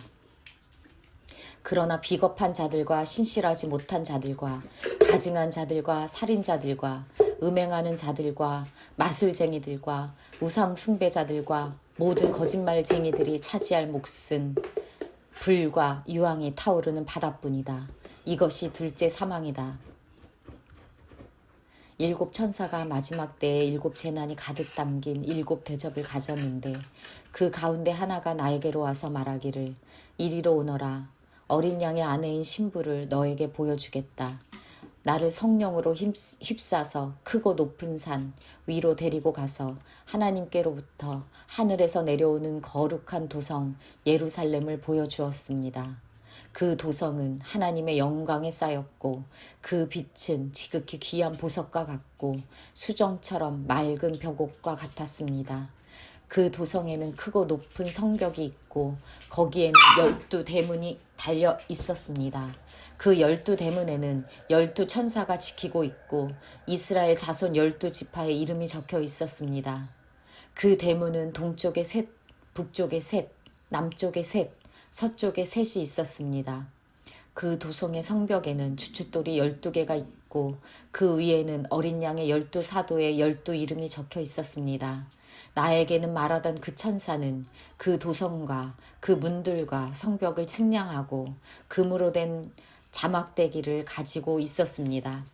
그러나 비겁한 자들과 신실하지 못한 자들과 가증한 자들과 살인자들과 음행하는 자들과 마술쟁이들과 우상 숭배자들과 모든 거짓말쟁이들이 차지할 몫은 불과 유황이 타오르는 바다뿐이다. 이것이 둘째 사망이다. 일곱 천사가 마지막 때에 일곱 재난이 가득 담긴 일곱 대접을 가졌는데 그 가운데 하나가 나에게로 와서 말하기를 이리로 오너라. 어린 양의 아내인 신부를 너에게 보여주겠다. 나를 성령으로 휩싸서 크고 높은 산 위로 데리고 가서 하나님께로부터 하늘에서 내려오는 거룩한 도성 예루살렘을 보여주었습니다. 그 도성은 하나님의 영광에 쌓였고 그 빛은 지극히 귀한 보석과 같고 수정처럼 맑은 벽옥과 같았습니다. 그 도성에는 크고 높은 성벽이 있고 거기에는 12대문이 달려 있었습니다. 그 12대문에는 12천사가 지키고 있고 이스라엘 자손 12지파의 이름이 적혀 있었습니다. 그 대문은 동쪽에 셋, 북쪽에 셋, 남쪽에 셋, 서쪽에 셋이 있었습니다. 그 도성의 성벽에는 주춧돌이 12개가 있고 그 위에는 어린 양의 12사도의 12 이름이 적혀 있었습니다. 나에게는 말하던 그 천사는 그 도성과 그 문들과 성벽을 측량하고 금으로 된 자막대기를 가지고 있었습니다.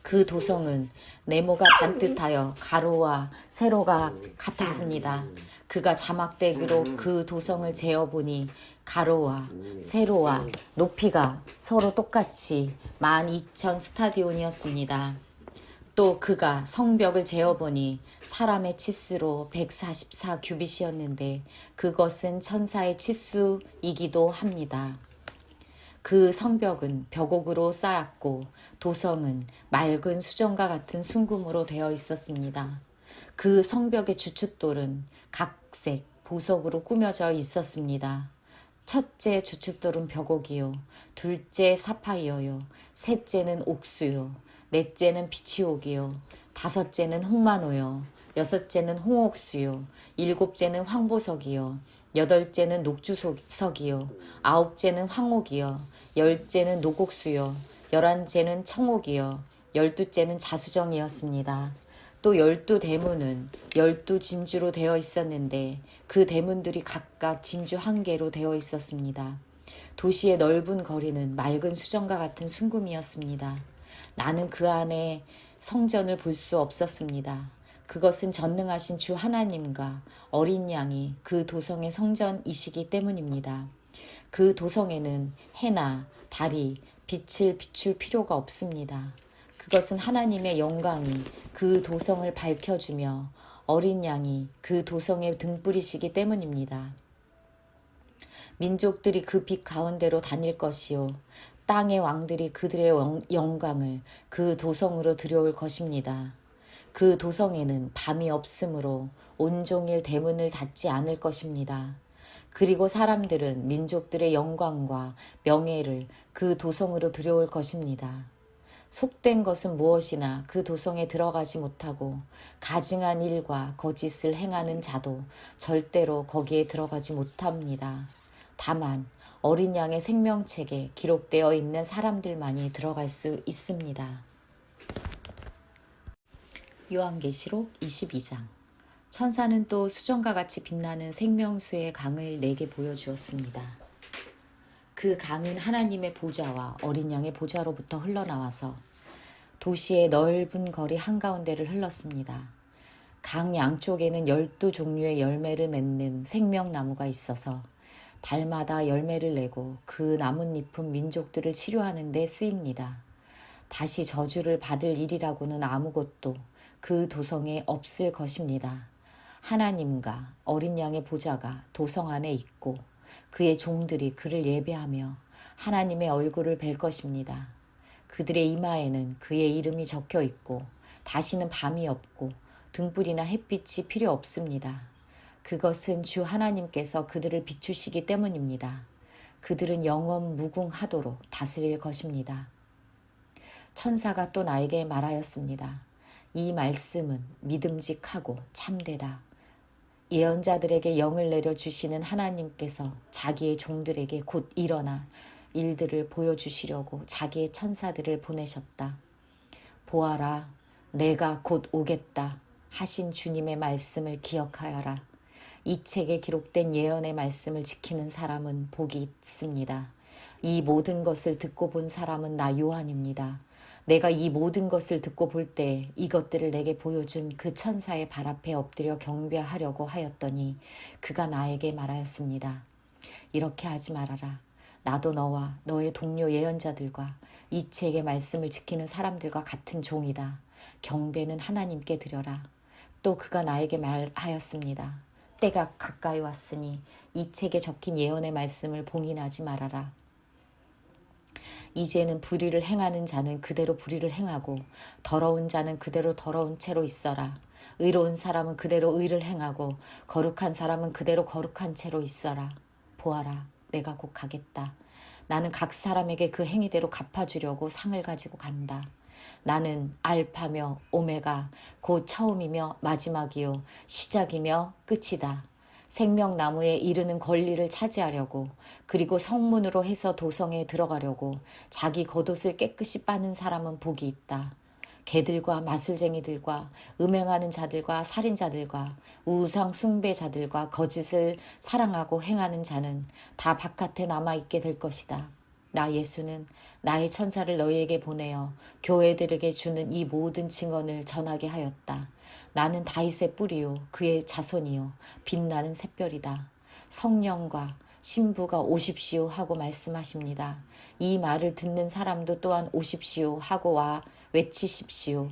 그 도성은 네모가 반듯하여 가로와 세로가 같았습니다. 그가 자막대기로 그 도성을 재어보니 가로와 세로와 높이가 서로 똑같이 12,000 스타디온이었습니다. 또 그가 성벽을 재어보니 사람의 치수로 144 규빗이었는데 그것은 천사의 치수이기도 합니다. 그 성벽은 벽옥으로 쌓았고 도성은 맑은 수정과 같은 순금으로 되어 있었습니다. 그 성벽의 주춧돌은 각색 보석으로 꾸며져 있었습니다. 첫째 주춧돌은 벽옥이요, 둘째 사파이어요, 셋째는 옥수요, 넷째는 비치옥이요, 다섯째는 홍마노요, 여섯째는 홍옥수요, 일곱째는 황보석이요, 여덟째는 녹주석이요, 아홉째는 황옥이요, 열째는 노곡수요, 11째는 청옥이요, 12째는 자수정이었습니다. 또 12대문은 12진주로 되어 있었는데 그 대문들이 각각 진주 1개로 되어 있었습니다. 도시의 넓은 거리는 맑은 수정과 같은 순금이었습니다. 나는 그 안에 성전을 볼 수 없었습니다. 그것은 전능하신 주 하나님과 어린 양이 그 도성의 성전이시기 때문입니다. 그 도성에는 해나 달이 빛을 비출 필요가 없습니다. 그것은 하나님의 영광이 그 도성을 밝혀주며 어린 양이 그 도성의 등불이시기 때문입니다. 민족들이 그 빛 가운데로 다닐 것이요, 땅의 왕들이 그들의 영광을 그 도성으로 들여올 것입니다. 그 도성에는 밤이 없으므로 온종일 대문을 닫지 않을 것입니다. 그리고 사람들은 민족들의 영광과 명예를 그 도성으로 들여올 것입니다. 속된 것은 무엇이나 그 도성에 들어가지 못하고 가증한 일과 거짓을 행하는 자도 절대로 거기에 들어가지 못합니다. 다만 어린 양의 생명책에 기록되어 있는 사람들만이 들어갈 수 있습니다. 요한계시록 22장. 천사는 또 수정과 같이 빛나는 생명수의 강을 내게 보여주었습니다. 그 그 강은 하나님의 보좌와 어린 양의 보좌로부터 흘러나와서 도시의 넓은 거리 한가운데를 흘렀습니다. 강 양쪽에는 12종류의 열매를 맺는 생명나무가 있어서 달마다 열매를 내고 그 나뭇잎은 민족들을 치료하는 데 쓰입니다. 다시 저주를 받을 일이라고는 아무것도 그 도성에 없을 것입니다. 하나님과 어린 양의 보좌가 도성 안에 있고 그의 종들이 그를 예배하며 하나님의 얼굴을 뵐 것입니다. 그들의 이마에는 그의 이름이 적혀 있고 다시는 밤이 없고 등불이나 햇빛이 필요 없습니다. 그것은 주 하나님께서 그들을 비추시기 때문입니다. 그들은 영원 무궁하도록 다스릴 것입니다. 천사가 또 나에게 말하였습니다. 이 말씀은 믿음직하고 참되다. 예언자들에게 영을 내려주시는 하나님께서 자기의 종들에게 곧 일어나 일들을 보여주시려고 자기의 천사들을 보내셨다. 보아라, 내가 곧 오겠다 하신 주님의 말씀을 기억하여라. 이 책에 기록된 예언의 말씀을 지키는 사람은 복이 있습니다. 이 모든 것을 듣고 본 사람은 나 요한입니다. 내가 이 모든 것을 듣고 볼 때 이것들을 내게 보여준 그 천사의 발 앞에 엎드려 경배하려고 하였더니 그가 나에게 말하였습니다. 이렇게 하지 말아라. 나도 너와 너의 동료 예언자들과 이 책의 말씀을 지키는 사람들과 같은 종이다. 경배는 하나님께 드려라. 또 그가 나에게 말하였습니다. 때가 가까이 왔으니 이 책에 적힌 예언의 말씀을 봉인하지 말아라. 이제는 불의를 행하는 자는 그대로 불의를 행하고 더러운 자는 그대로 더러운 채로 있어라. 의로운 사람은 그대로 의를 행하고 거룩한 사람은 그대로 거룩한 채로 있어라. 보아라, 내가 곧 가겠다. 나는 각 사람에게 그 행위대로 갚아주려고 상을 가지고 간다. 나는 알파며 오메가 곧 처음이며 마지막이요 시작이며 끝이다. 생명나무에 이르는 권리를 차지하려고 그리고 성문으로 해서 도성에 들어가려고 자기 겉옷을 깨끗이 빠는 사람은 복이 있다. 개들과 마술쟁이들과 음행하는 자들과 살인자들과 우상 숭배자들과 거짓을 사랑하고 행하는 자는 다 바깥에 남아있게 될 것이다. 나 예수는 나의 천사를 너희에게 보내어 교회들에게 주는 이 모든 증언을 전하게 하였다. 나는 다윗의 뿌리요 그의 자손이요 빛나는 샛별이다. 성령과 신부가 오십시오 하고 말씀하십니다. 이 말을 듣는 사람도 또한 오십시오 하고 와 외치십시오.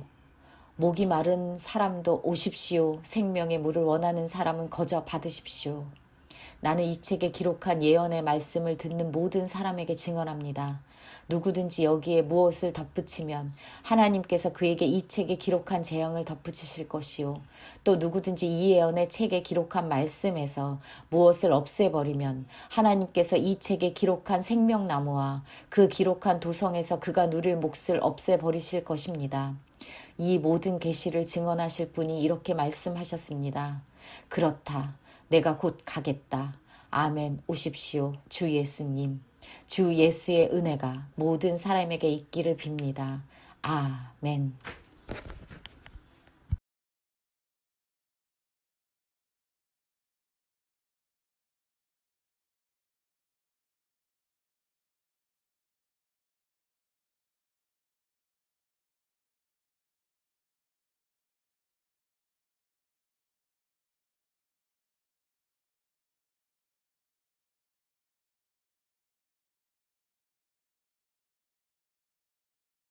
목이 마른 사람도 오십시오. 생명의 물을 원하는 사람은 거저 받으십시오. 나는 이 책에 기록한 예언의 말씀을 듣는 모든 사람에게 증언합니다. 누구든지 여기에 무엇을 덧붙이면 하나님께서 그에게 이 책에 기록한 재앙을 덧붙이실 것이요. 또 누구든지 이 예언의 책에 기록한 말씀에서 무엇을 없애버리면 하나님께서 이 책에 기록한 생명나무와 그 기록한 도성에서 그가 누릴 몫을 없애버리실 것입니다. 이 모든 계시를 증언하실 분이 이렇게 말씀하셨습니다. 그렇다. 내가 곧 가겠다. 아멘. 오십시오. 주 예수님. 주 예수의 은혜가 모든 사람에게 있기를 빕니다. 아멘.